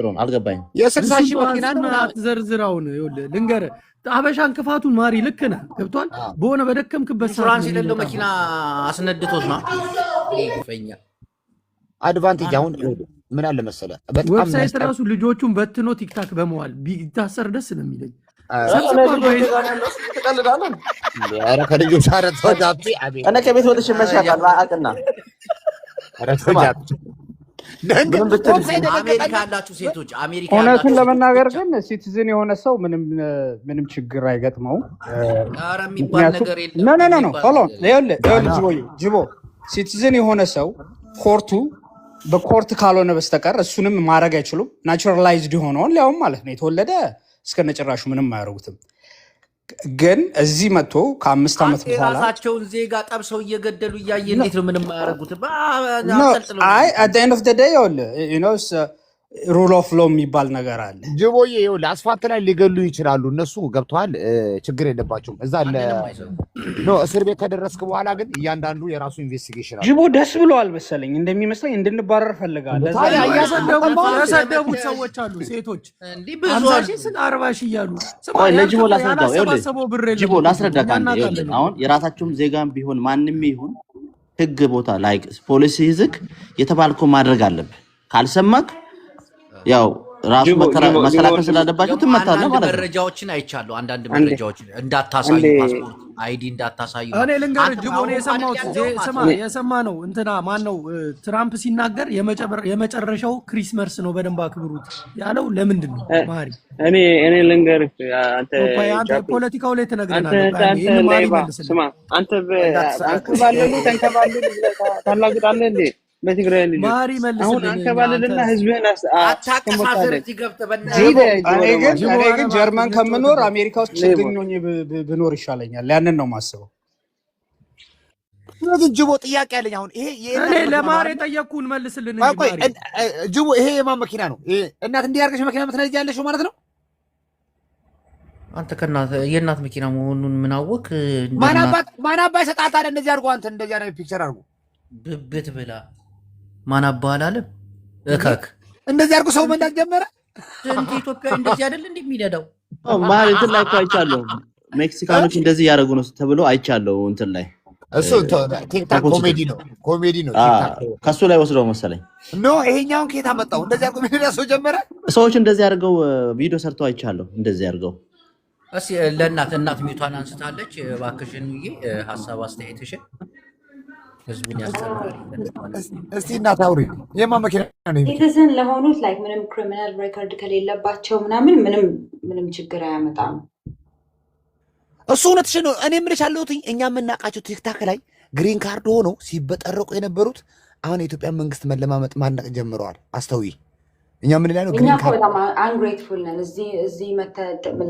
ነው አልገባኝም። የ60 ሺህ መኪና ነው ዘርዝራውን ይኸውልህ ልንገርህ። አበሻን ክፋቱን ማሪ ልክ ነህ። ገብቷል? በሆነ በደከምክበት ኢንሹራንስ የሌለው መኪና አስነድቶት ነው ይፈኛ አድቫንቴጅ። አሁን ምን አለ መሰለህ በጣም ዌብሳይት ራሱ ልጆቹን በትኖ ቲክታክ በመዋል ቢታሰር ደስ ነው የሚለኝ። ከቤት ወጥሽ መሻል አቅና አሜሪካ ያላችሁ ሴቶች እውነቱን ለመናገር ግን ሲቲዝን የሆነ ሰው ምንም ችግር አይገጥመውም። የሚባል ነገር የለም። ጅቦ ሲቲዝን የሆነ ሰው በኮርት ካልሆነ በስተቀር እሱንም ማድረግ አይችሉም። ናቹራላይዝድ የሆነውን ሊያውም ማለት ነው የተወለደ እስከነጭራሹ ምንም አያደርጉትም። ግን እዚህ መጥቶ ከ5 ዓመት በኋላ የራሳቸውን ዜጋ ጠብሰው እየገደሉ እያየ እንዴት ነው ምንም አያደርጉትም? አይ አት ዘ ኤንድ ኦፍ ዘ ዴይ ሩል ኦፍ ሎ የሚባል ነገር አለ። ጅቦዬ ይኸውልህ አስፋልት ላይ ሊገሉ ይችላሉ እነሱ ገብተዋል። ችግር የለባቸውም። እዛ እስር ቤት ከደረስክ በኋላ ግን እያንዳንዱ የራሱ ኢንቨስቲጌሽን አለ። ጅቦ ደስ ብለዋል መሰለኝ እንደሚመስለኝ እንድንባረር ፈልጋለሁ። ያሰደቡት ሰዎች አሉ ሴቶች እንዲህ ብዙ 40 ሺህ እያሉ ለጅቦ ላስረዳህ። አሁን የራሳቸውም ዜጋም ቢሆን ማንም ይሁን ህግ ቦታ ላይ ፖሊሲ ይዝክ የተባልከው ማድረግ አለብህ። ካልሰማክ ያው ራሱ መከላከል ስላለባቸው ትመታለህ ማለት ነው። መረጃዎችን አይቻለሁ። አንዳንድ መረጃዎችን እንዳታሳዩ፣ ፓስፖርት አይዲ እንዳታሳዩ። እኔ ልንገርህ ጅቦ ነው የሰማነው እንትና ማነው ትራምፕ ሲናገር የመጨረሻው ክሪስመስ ነው በደንብ አክብሩት ያለው ለምንድን ነው? ማሪ እኔ ልንገርህ አንተ ፖለቲካው ላይ ተነግረናል። አንተ ባለሉ ተንከባለሉ ታላግጣለህ እንዴ? በትግራይ ልጅ ማሪ አሁን አንከባለልና ህዝብህን እኔ ግን ጀርመን ከምኖር አሜሪካ ውስጥ ችግኝ ሆኜ ብኖር ይሻለኛል። ያንን ነው የማስበው። ስለዚህ ጅቦ ጥያቄ አለኝ። አሁን እኔ ለማሪ የጠየቅኩህን መልስልን እንጂ ጅቦ ይሄ የማን መኪና ነው? እናት እንዲህ አድርገሽ መኪና ምትነጂያለሽ ማለት ነው? አንተ የእናት መኪና መሆኑን ምን አወቅ? ማን አባ ይሰጣል ታዲያ? እንደዚህ አድርጎ አንተ እንደዚህ አይነት ፒክቸር አድርጎ ብብት ብላ ማን አባል አለ እካክ እንደዚህ አድርጎ ሰው መንዳት ጀመረ። እንደ ኢትዮጵያ እንደዚህ አይደል እንደሚነዳው ማሪ እንትን ላይ አይቻለሁ። ሜክሲካኖች እንደዚህ ያደርጉ ነው ተብሎ አይቻለሁ እንትን ላይ። እሱ ቲክታክ ኮሜዲ ነው ቲክታክ ከሱ ላይ ወስደው መሰለኝ። ኖ ይሄኛውን ከየት አመጣው? እንደዚህ አድርጎ የሚነዳ ሰው ጀመረ። ሰዎች እንደዚህ አድርገው ቪዲዮ ሰርተው አይቻለሁ። እንደዚህ አድርገው እስኪ ለእናት ሚቷን አንስታለች። እባክሽን ሀሳብ አስተያየትሽን ህዝቡን ያስተምራል። እስቲ እናት አውሪ። የማን መኪና ነው? ሲቲዝን ለሆኑት ላይክ ምንም ክሪሚናል ሬኮርድ ከሌለባቸው ምንም ችግር አያመጣም። እሱ እውነትሽን ነው። እኔ የምልሽ ያለሁት እኛ የምናውቃቸው ቲክታክ ላይ ግሪን ካርድ ሆነው ሲበጠረቁ የነበሩት አሁን የኢትዮጵያ መንግስት መለማመጥ ማድነቅ ጀምረዋል። አስተውይ። እኛ ምን ላይ ነው? እኛ በጣም አንግሬትፉል ነን። እዚህ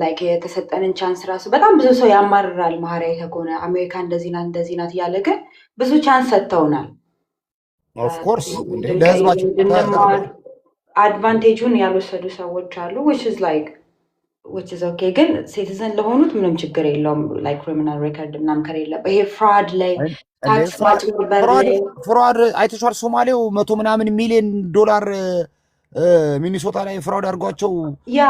ላይክ የተሰጠንን ቻንስ ራሱ በጣም ብዙ ሰው ያማርራል። ማህሪያ የተኮነ አሜሪካ እንደዚህ ናት እያለ ግን ብዙ ቻንስ ሰጥተውናል። ኦፍኮርስ ለህዝባቸው አድቫንቴጁን ያልወሰዱ ሰዎች አሉ። which is okay ግን ሲቲዝን ለሆኑት ምንም ችግር የለውም። ላይክ ክሪሚናል ሬኮርድ ምናምን ከሌለበት ይሄ ፍራድ ላይ ፍራድ አይተሽዋል። ሶማሌው $100 ምናምን ሚሊዮን ሚኒሶታ ላይ ፍራውድ አድርጓቸው ያ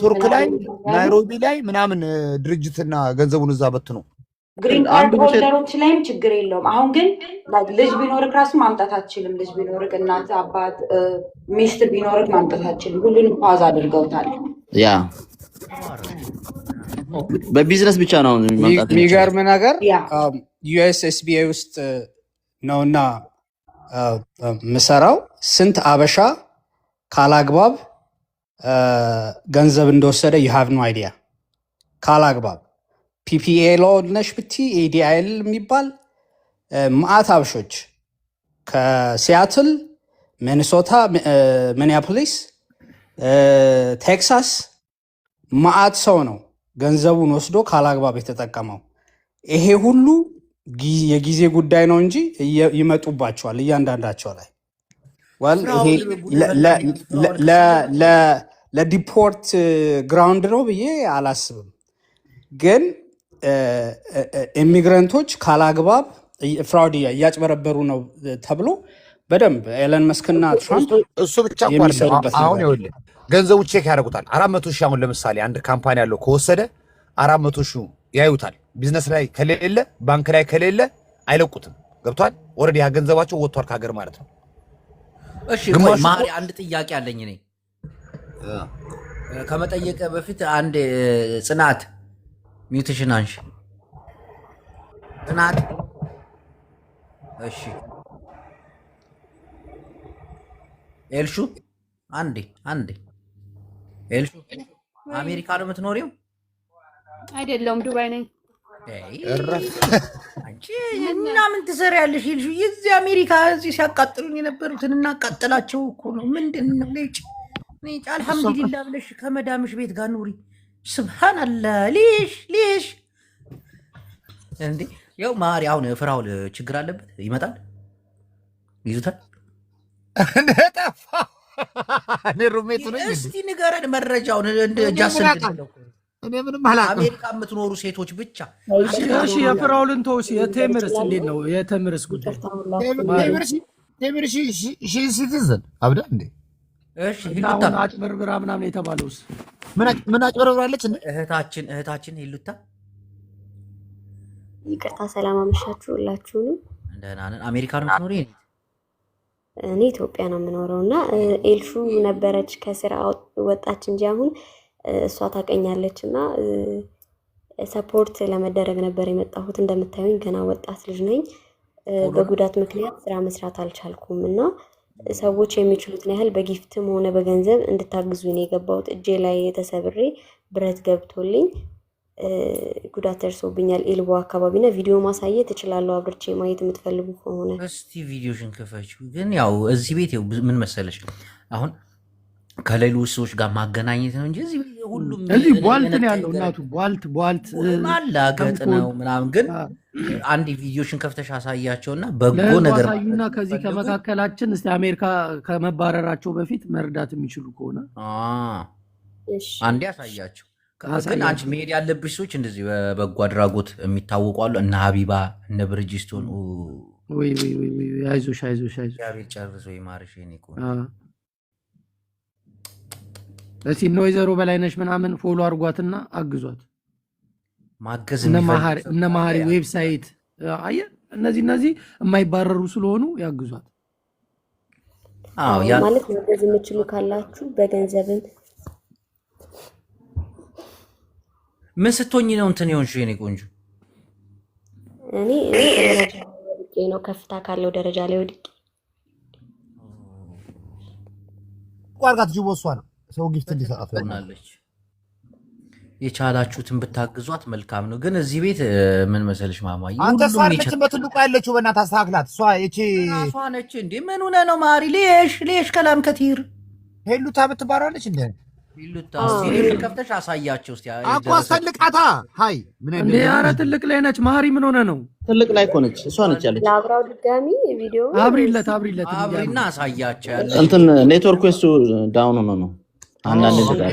ቱርክ ላይ ናይሮቢ ላይ ምናምን ድርጅትና ገንዘቡን እዛ በትነው ግሪን ካርድ ሆልደሮች ላይም ችግር የለውም። አሁን ግን ልጅ ቢኖርክ ራሱ ማምጣት አትችልም። ልጅ ቢኖርክ እናት፣ አባት፣ ሚስት ቢኖርክ ማምጣት አትችልም። ሁሉንም ፓዝ አድርገውታል። ያ በቢዝነስ ብቻ ነው ማምጣት። የሚገርም ነገር ዩኤስኤስቢኤ ውስጥ ነውና ምሰራው ስንት አበሻ ካላግባብ ገንዘብ እንደወሰደ you have no idea። ካላግባብ ፒፒኤ ለሆነሽ ብቲ ኤዲአይል የሚባል ማአት አበሾች ከሲያትል፣ ሚኒሶታ፣ ሚኒያፖሊስ፣ ቴክሳስ ማአት ሰው ነው ገንዘቡን ወስዶ ካላግባብ የተጠቀመው። ይሄ ሁሉ የጊዜ ጉዳይ ነው እንጂ ይመጡባቸዋል እያንዳንዳቸው ላይ ለዲፖርት ግራውንድ ነው ብዬ አላስብም። ግን ኢሚግረንቶች ካላግባብ ፍራውድ እያጭበረበሩ ነው ተብሎ በደንብ ኤለን መስክና ትራምፕ እሱ ብቻ አሁን ይኸውልህ ገንዘቡ ቼክ ያደርጉታል። 400 ሺህ አሁን ለምሳሌ አንድ ካምፓኒ ያለው ከወሰደ 400 ሺህ ያዩታል። ቢዝነስ ላይ ከሌለ ባንክ ላይ ከሌለ አይለቁትም። ገብቷል። ኦልሬዲ ያ ገንዘባቸው ወጥቷል ከሀገር ማለት ነው። እሺ ማሪ አንድ ጥያቄ አለኝ እኔ ከመጠየቀ በፊት አንድ ጽናት ሚውቴሽን አንሺ ጽናት። እሺ ኤልሹ አንዴ ኤልሹ አሜሪካ ነው የምትኖሪው? አይደለም ዱባይ ነኝ። አንቺ እና ምን ትሰሪያለሽ? ኤልሹ የዚህ አሜሪካ እዚህ ሲያቃጥሉን የነበሩትን እናቃጥላቸው እኮ ነው። ምንድን ነው ልጅ አልሐምዱሊላህ ብለሽ ከመዳምሽ ቤት ጋር ኑሪ። ስብሃንአላህ ሊሽ እንዴ ያው ማሪ አሁን ፍራውል ችግር አለበት ይመጣል ይዙታል ጠፋ። እኔ ሩሜቱ ነኝ። እስቲ ንገረን መረጃውን እንደ ጃስን እኔ ምንም አላውቅም። አሜሪካ የምትኖሩ ሴቶች ብቻ እሺ የፍራውልን ተውሲ የቴምርስ እንዴት ነው? የቴምርስ ጉዳይ ቴምር ሲቲዝን አብዳ እንዴ? እሺ ሂሉታ አጭበርብራ ምናምን የተባለውስ ምን አጭበርብራለች? እህታችን ሂሉታ ይቅርታ ሰላም አመሻችሁ ሁላችሁንም። ደህና ነን። አሜሪካ ነው የምትኖሪ? እኔ ኢትዮጵያ ነው የምኖረው እና ኤልሹ ነበረች ከስራ ወጣች እንጂ አሁን እሷ ታቀኛለች እና ሰፖርት ለመደረግ ነበር የመጣሁት። እንደምታዩኝ ገና ወጣት ልጅ ነኝ። በጉዳት ምክንያት ስራ መስራት አልቻልኩም እና ሰዎች የሚችሉትን ያህል በጊፍትም ሆነ በገንዘብ እንድታግዙ ነው የገባሁት። እጄ ላይ ተሰብሬ ብረት ገብቶልኝ ጉዳት ደርሶብኛል ኤልቦ አካባቢና ቪዲዮ ማሳየት እችላለሁ አብርቼ ማየት የምትፈልጉ ከሆነ እስቲ ቪዲዮሽን ክፈችው። ግን ያው እዚህ ቤት ምን መሰለሽ አሁን ከሌሎች ሰዎች ጋር ማገናኘት ነው እንጂ እዚህ ሁሉም እዚህ ቧልት ነው ያለው። እናቱ ቧልት ማላገጥ ነው ምናምን። ግን አንድ ቪዲዮሽን ከፍተሽ አሳያቸውና በጎ ነገር አሳዩና ከዚህ ከመካከላችን እስቲ አሜሪካ ከመባረራቸው በፊት መርዳት የሚችሉ ከሆነ አንዴ አሳያቸው። ግን አንቺ መሄድ ያለብሽ ሰዎች እንደዚህ በበጎ አድራጎት የሚታወቁ አሉ። እነ ሀቢባ እነ ብርጅስቶን ወይ አይዞሽ ያቤት ጨርሶ ይማርሽ ኔ እስቲ እነ ወይዘሮ በላይነሽ ምናምን ፎሎ አድርጓትና አግዟት። ማገዝ እነ መሀሪ ዌብሳይት አየህ፣ እነዚህ የማይባረሩ ስለሆኑ ያግዟት። ማለት ማገዝ የምችሉ ካላችሁ በገንዘብም ምን ስትሆኝ ነው እንትን ይሆንሽ የኔ ቆንጆ? እኔ ደረጃ ወድቄ ነው ከፍታ ካለው ደረጃ ላይ ወድቄ ቋርጋት ጅቦሷ ነው ሰው ጊፍት እንዲሰጣት ሆናለች። የቻላችሁትን ብታግዟት መልካም ነው። ግን እዚህ ቤት ምን መሰለሽ ማማዬ፣ አንተ እሷ አለችም በትልቁ ያለችው በእናትህ አስተካክላት። እሷ እሷ ነች እንዴ? ምን ሆነ ነው ማሪ? ሌሽ ከላም ከቲር ሄሉታ ብትባራለች እንዴ? ሄሉታ እስቲ ከፍተሽ አሳያቸው እስቲ። አቋ ሰልቃታ ሃይ ምን እንዴ? ኧረ ትልቅ ላይ ነች ማሪ። ምን ሆነ ነው? ትልቅ ላይ እኮ ነች። እሷ ነች ያለች። ላብራው ድጋሚ ቪዲዮ አብሪለት አብሪና አሳያቸው። ያለ እንትን ኔትወርኩ እሱ ዳውን ሆኖ ነው አንዳንድ ነገር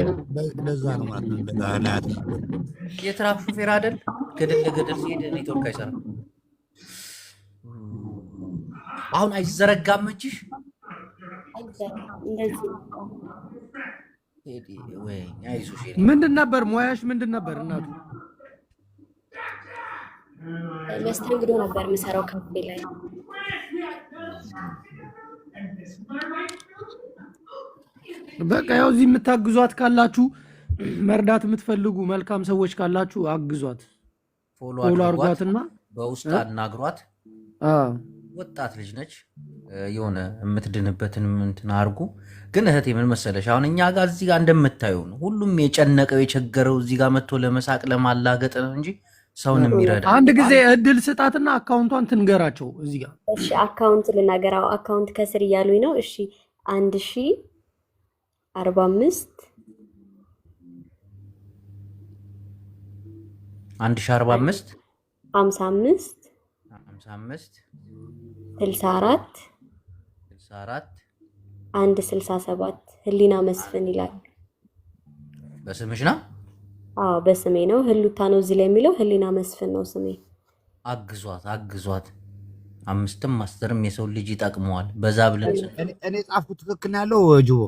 ለዛ ነው ማለት ነው። የትራክ ሹፌር አይደል? ገደል ሲሄድ ኔትወርክ አይሰራም። አሁን አይዘረጋም እጅሽ እንደዚህ ምንድን ነበር ሙያሽ? ምንድን ነበር እናቱ? መስተንግዶ ነበር የምሰራው ካፌ ላይ። በቃ ያው እዚህ የምታግዟት ካላችሁ መርዳት የምትፈልጉ መልካም ሰዎች ካላችሁ አግዟት። ፎሎ አድርጓትና በውስጥ አናግሯት። ወጣት ልጅ ነች። የሆነ የምትድንበትን እንትን አድርጉ። ግን እህቴ ምን መሰለሽ፣ አሁን እኛ ጋር እዚህ ጋር እንደምታዩ ነው። ሁሉም የጨነቀው የቸገረው እዚህ ጋር መጥቶ ለመሳቅ ለማላገጥ ነው እንጂ ሰውን የሚረዳ አንድ ጊዜ እድል ስጣትና አካውንቷን ትንገራቸው እዚህ ጋር። እሺ አካውንት ልናገራው። አካውንት ከስር እያሉኝ ነው። እሺ 1045 1045 55 64 167 ህሊና መስፍን ይላል። በስምሽ ነው? አዎ በስሜ ነው። ህሉታ ነው እዚህ ላይ የሚለው። ህሊና መስፍን ነው ስሜ። አግዟት። 5ም 10ም የሰው ልጅ ይጠቅመዋል። በዛ ብለን እኔ ጻፍኩት ትክክል ያለው ጅቦ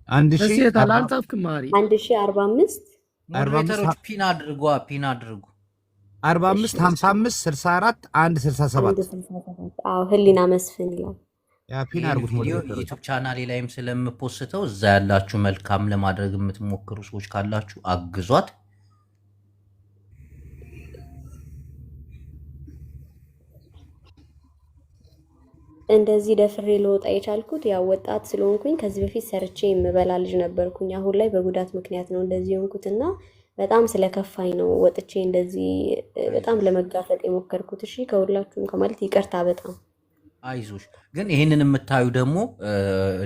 1045 ሞዴሬተሮች ፒን አድርጉ 45 55 64 167 አዎ ህሊና መስፍን ይላል። ያ ፒን አድርጉት። ዩቲዩብ ቻናሌ ላይም ስለምፖስተው እዛ ያላችሁ መልካም ለማድረግ የምትሞክሩ ሰዎች ካላችሁ አግዟት። እንደዚህ ደፍሬ ልወጣ የቻልኩት ያው ወጣት ስለሆንኩኝ ከዚህ በፊት ሰርቼ የምበላ ልጅ ነበርኩኝ። አሁን ላይ በጉዳት ምክንያት ነው እንደዚህ ሆንኩትና በጣም ስለከፋኝ ነው ወጥቼ እንደዚህ በጣም ለመጋፈጥ የሞከርኩት። እሺ ከሁላችሁም ከማለት ይቅርታ በጣም አይዞሽ። ግን ይሄንን የምታዩ ደግሞ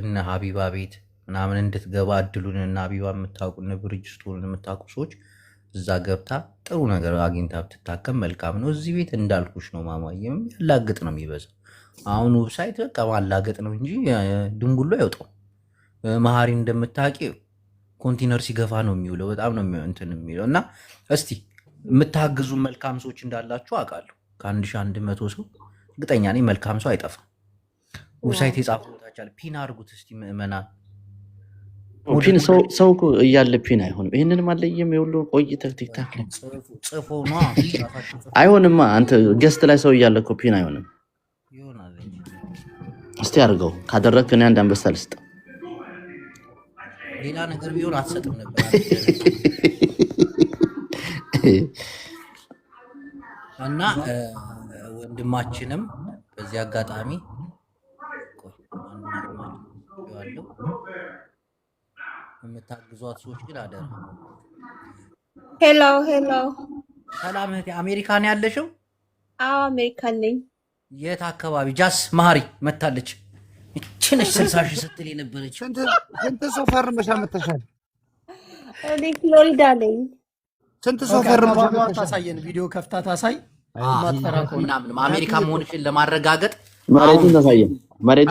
እነ ሀቢባ ቤት ምናምን እንድትገባ እድሉን እና ሀቢባ የምታውቁ እነ ብርጅስቶን የምታውቁ ሰዎች እዛ ገብታ ጥሩ ነገር አግኝታ ብትታከም መልካም ነው። እዚህ ቤት እንዳልኩሽ ነው ማማዬም ያላግጥ ነው የሚበዛው። አሁን ዌብሳይት በቃ ማላገጥ ነው እንጂ ድንጉሎ አይወጣው። መሀሪ እንደምታውቂ ኮንቲነር ሲገፋ ነው የሚውለው። በጣም ነው እንትን የሚለው እና እስቲ የምታግዙ መልካም ሰዎች እንዳላችሁ አውቃለሁ። ከ1100 ሰው እርግጠኛ ነኝ መልካም ሰው አይጠፋም። ዌብሳይት የጻፉታቻል ፒን አድርጉት እስቲ ምዕመናን። ፒን ሰው እያለ ፒን አይሆንም። ይህንንም አለየም የሁሉ ቆይተህ ቲክታክ ላይ ጽፎ ነው አይሆንማ። አንተ ገስት ላይ ሰው እያለ እኮ ፒን አይሆንም። እስቲ አድርገው። ካደረግክ እኔ አንድ አንበሳ ልስጥ። ሌላ ነገር ቢሆን አትሰጥም ነበር። እና ወንድማችንም በዚህ አጋጣሚ የምታግዟት ሰዎች ግን አደራ። ሄሎ ሰላም እህቴ፣ አሜሪካን ያለሽው? አዎ አሜሪካን ነኝ። የት አካባቢ? ጃስ መሀሪ መታለች። እቺ ነች 60 ሺህ ስትል የነበረች። ስንት ሰው ፈርመሻ መተሻል? እኔ ፍሎሪዳ ነኝ። ስንት ሰው ፈርመሻ ታሳየን? ቪዲዮ ከፍታ ታሳይ። ማጥፈራ ምናምን አሜሪካ መሆንሽን ለማረጋገጥ መሬቱን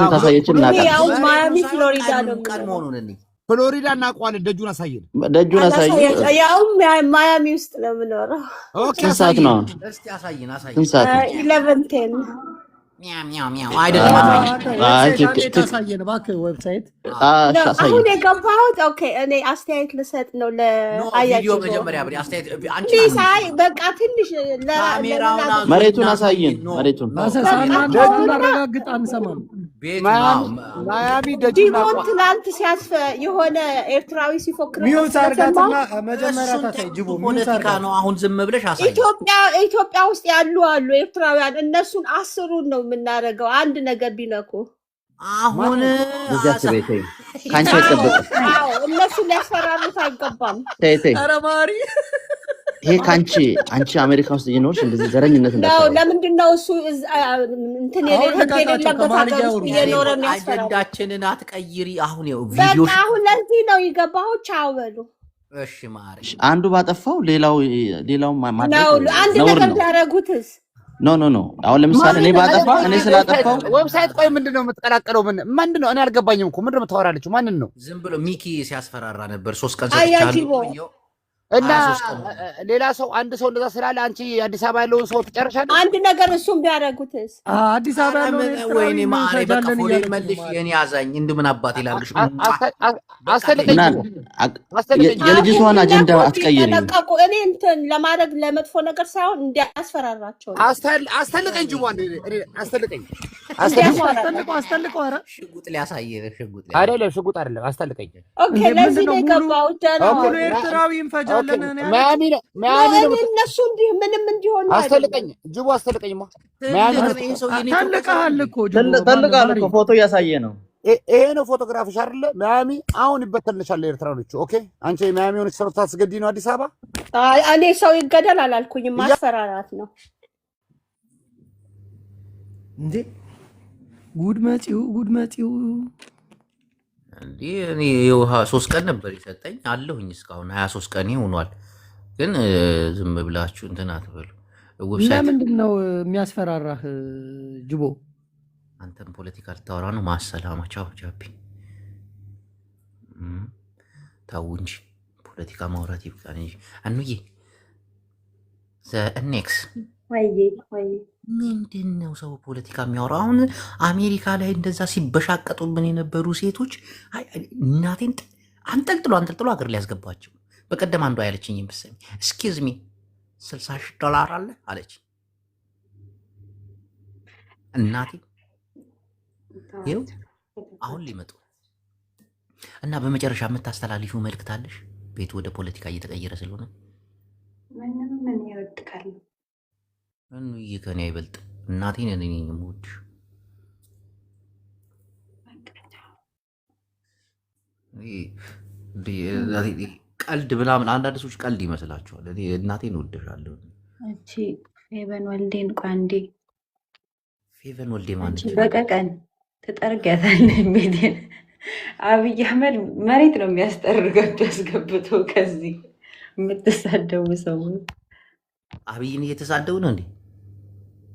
ታሳየችን። ያው ማያሚ ፍሎሪዳ ነው ቀን መሆኑን እኔ ፍሎሪዳ እናውቀዋለን። ደጁን አሳየን። ደጁን አሳየን። ያው ማያሚ ውስጥ ነው የምኖረው። ኦኬ ሰዓት ነው። እስቲ አሳየን። 11:10 አይደለም ታሳየን እባክህ ዌብሳይት። አሁን የገባሁት ኦኬ። እኔ አስተያየት ልሰጥ ነው ለአያችሁ። መጀመሪያ አንቺ በቃ ትንሽ መሬቱን አሳየን። መሬቱን ደጁን አረጋግጥ። አንሰማም። ማያሚ ደጁ ትናንት የሆነ ኤርትራዊ ሲፎክር ሚውት አርጋትና መጀመሪያ ታሳይ። ጅቦ ፖለቲካ ነው። አሁን ዝም ብለሽ አሳይ። ኢትዮጵያ ውስጥ ያሉ ኤርትራውያን እነሱን አስሩን ነው የምናደርገው። አንድ ነገር ቢነኩ አሁን ካንቺ አይጠበቅም። እነሱ ሊያስፈራሩት አይገባም። ኧረ ማሪ ይሄ አንቺ አሜሪካ ውስጥ እየኖርሽ እንደዚህ ዘረኝነት ነው። ለምንድን ነው እሱ እንትን የሌለበት ሀገር ውስጥ እየኖረ የሚያስፈራው? አጀንዳችንን አትቀይሪ። አሁን በቃ አሁን ለዚህ ነው ይገባሁ። ቻው በሉ። እሺ ማሪ፣ አንዱ ባጠፋው ሌላው ማድረግ ነው። አንድ ነገር ቢያደርጉትስ? ኖ አሁን ለምሳሌ እኔ ባጠፋ እኔ ስላጠፋው ዌብሳይት ቆይ ምንድነው የምትቀላቀለው? ምንድነው? እኔ አልገባኝም እኮ ምንድነው የምታወራለችው? ማንን ነው? ዝም ብሎ ሚኪ ሲያስፈራራ ነበር 3 ቀን ሰጥቻለሁ። እና ሌላ ሰው አንድ ሰው እንደዛ ስላለ አንቺ አዲስ አበባ ያለውን ሰው ትጨርሻለሽ። አንድ ነገር እሱም ቢያደርጉትስ አዲስ አበባ ያለውን ወይኔ ማሬ በቃ ፎሌ መልሽ የኔ ያዛኝ እንደምን አባት ይላልሽ። አስተልቀኝ የልጅቷን አጀንዳ አትቀይሪ። እኔ እንትን ለማድረግ ለመጥፎ ነገር ሳይሆን እንዲያስፈራራቸው አስተልቀኝ ጅቦ አስተልቀኝ አስተልቀው ኧረ ሽጉጥ ሊያሳየ ሽጉጥ አይደለም ሽጉጥ አይደለም አስተልቀኝ። ኦኬ ለዚህ ነው የገባው ሙሉ ኤርትራዊ እንፈጃለን። ማያሚ ነው እነሱ እንዲህ ምንም እንዲሆኑ አስተልቀኝ ጅቦ አስተልቀኝ። ተልቀሃል እኮ ተልቀሃል እኮ ፎቶ እያሳየ ነው። ይሄ ነው ፎቶግራፍሽ አይደለ? ማያሚ አሁን ይበተንልሻል ኤርትራኖቹ። ኦኬ አንቺ ማያሚ ሆነች ሰው ታስገዲ ነው አዲስ አበባ። እኔ ሰው ይገደል አላልኩኝም፣ ማስፈራራት ነው እንዴ። ጉድ መጪው እንዴ እኔ የውሃ 3 ቀን ነበር የሰጠኝ አለሁኝ እስካሁን 23 ቀን ሆኗል። ግን ዝም ብላችሁ እንትን አትበሉ። ዌብሳይት ለምንድን ነው የሚያስፈራራህ ጅቦ? አንተም ፖለቲካ ልታወራ ነው? ማሰላማ ቻው ጃፒ ታው እንጂ ፖለቲካ ማውራት ይብቃን እንጂ አንዬ ዘኔክስ ወይ ምንድን ነው ሰው ፖለቲካ የሚያወራው? አሁን አሜሪካ ላይ እንደዛ ሲበሻቀጡብን የነበሩ ሴቶች እናቴን አንጠልጥሎ ሀገር ሊያስገባቸው። በቀደም አንዷ ያለችኝ ይመስለኝ እስኪዝ ሚ $60,000 አለ አለች እናቴ። ይኸው አሁን ሊመጡ እና በመጨረሻ የምታስተላልፊው መልእክት አለሽ? ቤቱ ወደ ፖለቲካ እየተቀየረ ስለሆነ ምን ይወድቃል? እኑዬ ከኔ አይበልጥ እናቴን እኔ ነኝ የምወድሽ። ቀልድ ምናምን አንዳንድ ሰዎች ቀልድ ይመስላችኋል። እኔ እናቴን እወድሻለሁ። እቺ ፌቨን ወልዴን ቋንዴ ፌቨን ወልዴ ማለት በቀቀን ትጠርጊያታለህ ቤቴን። አብይ አህመድ መሬት ነው የሚያስጠርጋቸው አስገብቶ። ከዚህ የምትሳደቡ ሰዎች አብይን እየተሳደቡ ነው እንዴ?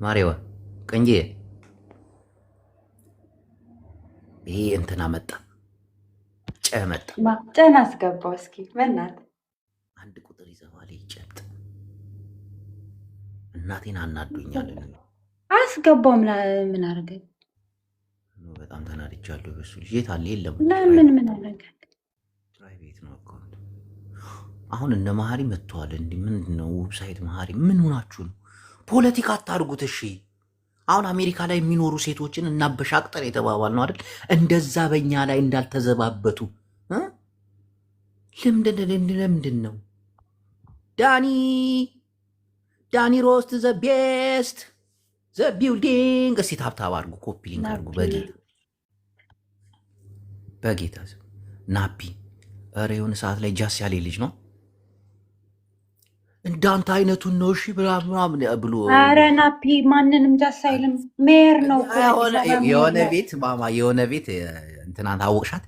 ማሬዋ ቀንጄ ይሄ እንትና መጣ ጨመጣ ጨን አስገባው። እስኪ በእናትህ አንድ ቁጥር ይዘዋል። ይጨብጥ እናቴን አናዶኛል። አስገባው። ምን አደረገ? በጣም ተናድጃለሁ በሱ ልጅ። የት አለ? የለም ምን አደረገ? ፕራይቬት ነው አካውንት። አሁን እነ መሀሪ መጥተዋል። እንዲህ ምንድን ነው ዌብሳይት መሀሪ ምን ሆናችሁ ነው? ፖለቲካ አታርጉት እሺ። አሁን አሜሪካ ላይ የሚኖሩ ሴቶችን እናበሻቅጠን የተባባል ነው አይደል? እንደዛ በእኛ ላይ እንዳልተዘባበቱ ለምንድን ነው ዳኒ ሮስት ዘ ቤስት ዘ ቢልዲንግ። እስቲ ታብታብ አድርጉ፣ ኮፒ ሊንክ አድርጉ። በጌታ ናፒ ኧረ የሆነ ሰዓት ላይ ጃስ ያለ ልጅ ነው እንዳንተ አይነቱን ነው እሺ ምናምን ብሎ። ኧረ ናፒ ማንንም ጃስ አይልም። ሜየር ነው የሆነ ቤት ማማ የሆነ ቤት እንትናን ታወቅሻት?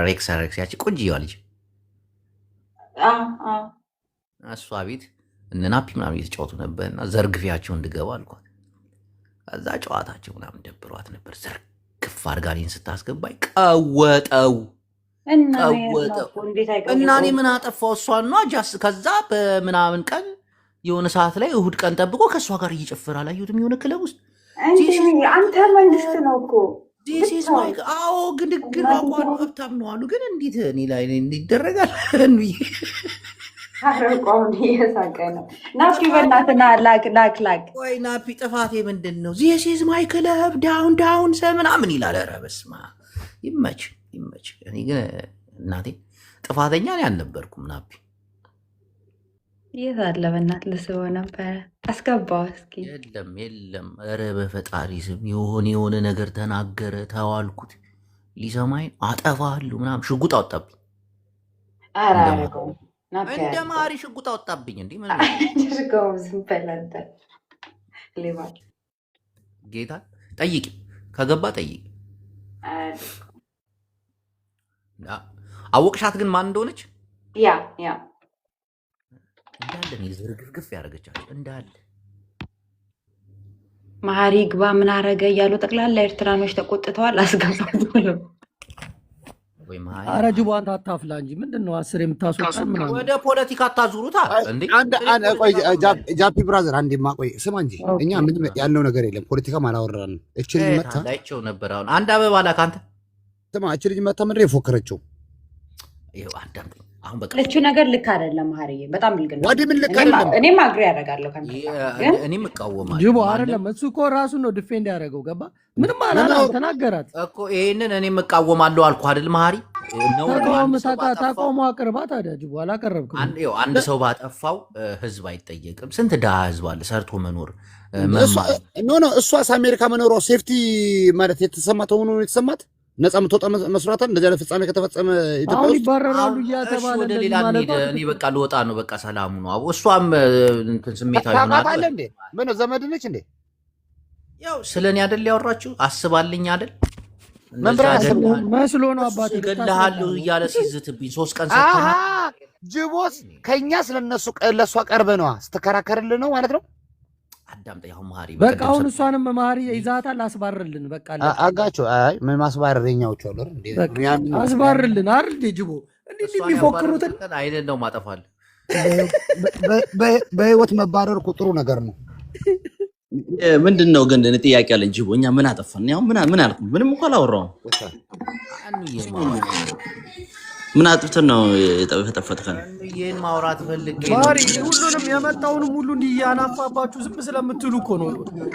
ሬክስ ያቺ ቆንጆዋ ልጅ እሷ ቤት እነ ናፒ ምናምን እየተጫወቱ ነበርና ዘርግፊያቸው እንድገባ አልኳት። ከዛ ጨዋታቸው ምናምን ደብሯት ነበር። ዘርግፍ አድርጋኔን ስታስገባኝ ቀወጠው እና እኔ ምን አጠፋው? እሷን ነው ጃስ። ከዛ በምናምን ቀን የሆነ ሰዓት ላይ እሁድ ቀን ጠብቆ ከእሷ ጋር እየጨፈረ አላየሁትም የሆነ ክለብ ውስጥ። አንተ መንግስት ነው እኮ ዲሲስ ማይክ። አዎ ግድግር አቋን ሀብታም ነው አሉ። ግን እንዴት እኔ ላይ ይደረጋል? አረቋውን እየሳቀ ነው ናፒ። በእናትና ላክ ወይ ናፒ ጥፋቴ ምንድን ነው? ዚስ ማይ ክለብ ዳውን ምናምን ይላል። ኧረ በስመ አብ ይመች። እኔ ግን እናቴ ጥፋተኛ እኔ አልነበርኩም። ናፒ የት አለ? በእናት ልስበው ነበረ። አስገባው እስኪ። የለም። ኧረ በፈጣሪ ስም የሆነ ነገር ተናገረ ተዋልኩት። ሊሰማኝ አጠፋለሁ ምናምን ሽጉጥ አወጣብኝ። እንደ ማሪ ሽጉጥ አወጣብኝ። እንዲህ ጌታ ጠይቂ፣ ከገባ ጠይቂ። አወቅሻት ግን ማን እንደሆነች? ያ እንዳለ ዝርግፍግፍ ያደረገቻቸው እንዳለ መሀሪ ግባ ምን አረገ እያሉ ጠቅላላ ኤርትራኖች ተቆጥተዋል። አስገባት ብሎ ኧረ ጅቦ አንተ አታፍላ እንጂ ምንድነው 10 የምታስወጣን ምናምን ወደ ፖለቲካ አታዙሩታ እንዴ? ቆይ ጃፒ ብራዘር አንዴማ ቆይ ስማ እንጂ እኛ ምንም ያለው ነገር የለም። ፖለቲካም አላወራንም። እቺ ልጅ መታ ላይቸው ነበር። አሁን አንድ አበባ ላክ አንተ ስማ፣ እቺ ልጅ መታ ምንድን ነው የፎከረችው? ይኸው አዳምጠኝ። አሁን በቃ እቺ ነገር ልክ አይደለም ማህሪዬ፣ በጣም ልክ ነው። ወዲ ምን ልክ አይደለም? እኔም አግሪ ያደርጋለሁ ካንተ ግን እኔም እቃወማለሁ። ጅቦ አይደለም እሱ እኮ ራሱን ነው ዲፌንድ ያደረገው። ገባ ምንም አላለም፣ ተናገራት እኮ ይሄንን እኔም እቃወማለሁ አልኩ አይደል ማህሪ? ታቆሙ አቅርባ ታዲያ ጅቦ አላቀረብክም። አንድ ሰው ባጠፋው ህዝብ አይጠየቅም። ስንት ድሃ ህዝብ አለ ሰርቶ መኖር ኖ እሷስ አሜሪካ መኖሯ ሴፍቲ ማለት የተሰማት ሆኖ የተሰማት ነፃ የምትወጣ መስራታል። እንደዚህ አይነት ፍጻሜ ከተፈጸመ ኢትዮጵያ ውስጥ ይባረራሉ እያተባለ ወደ ሌላ እንሂድ። እኔ በቃ ልወጣ ነው። በቃ ሰላሙ ነው። እሷም እንትን ስሜታዊ ታውቃታለህ እንዴ? ምን ዘመድ ነች እንዴ? ያው ስለኔ አይደል ያወራችሁ አስባልኝ አይደል መስሎ ነው አባቴ ገለሃለሁ እያለ ሲዝትብኝ 3 ቀን ሰተና ጅቦስ ከኛ ስለነሱ ለሷ ቀርበ ነው ስተከራከርልን ነው ማለት ነው። አዳምጠኝ አሁን ማህሪ በቃ አሁን እሷንም ማህሪ ይዛታል። አስባርልን በቃ አጋቸው። አይ ምን ማስባረኛዎች አሉ እንዴ? አስባርልን አይደል ጅቦ እንዴ የሚፎክሩት አይደል ነው ማጠፋል። በህይወት መባረር እኮ ጥሩ ነገር ነው። ምንድን ነው ግን ጥያቄ አለኝ ጅቦ፣ እኛ ምን አጠፋን? ያው ምን አልኩ? ምንም እኮ አላወራሁም። ምን አጥፍተን ነው የተጠፈተከን? ይሄን ማውራት ፈልጌ ማሪ ሁሉንም የመጣውንም ሁሉ እንዲያናፋባችሁ ዝም ስለምትሉ እኮ ነው።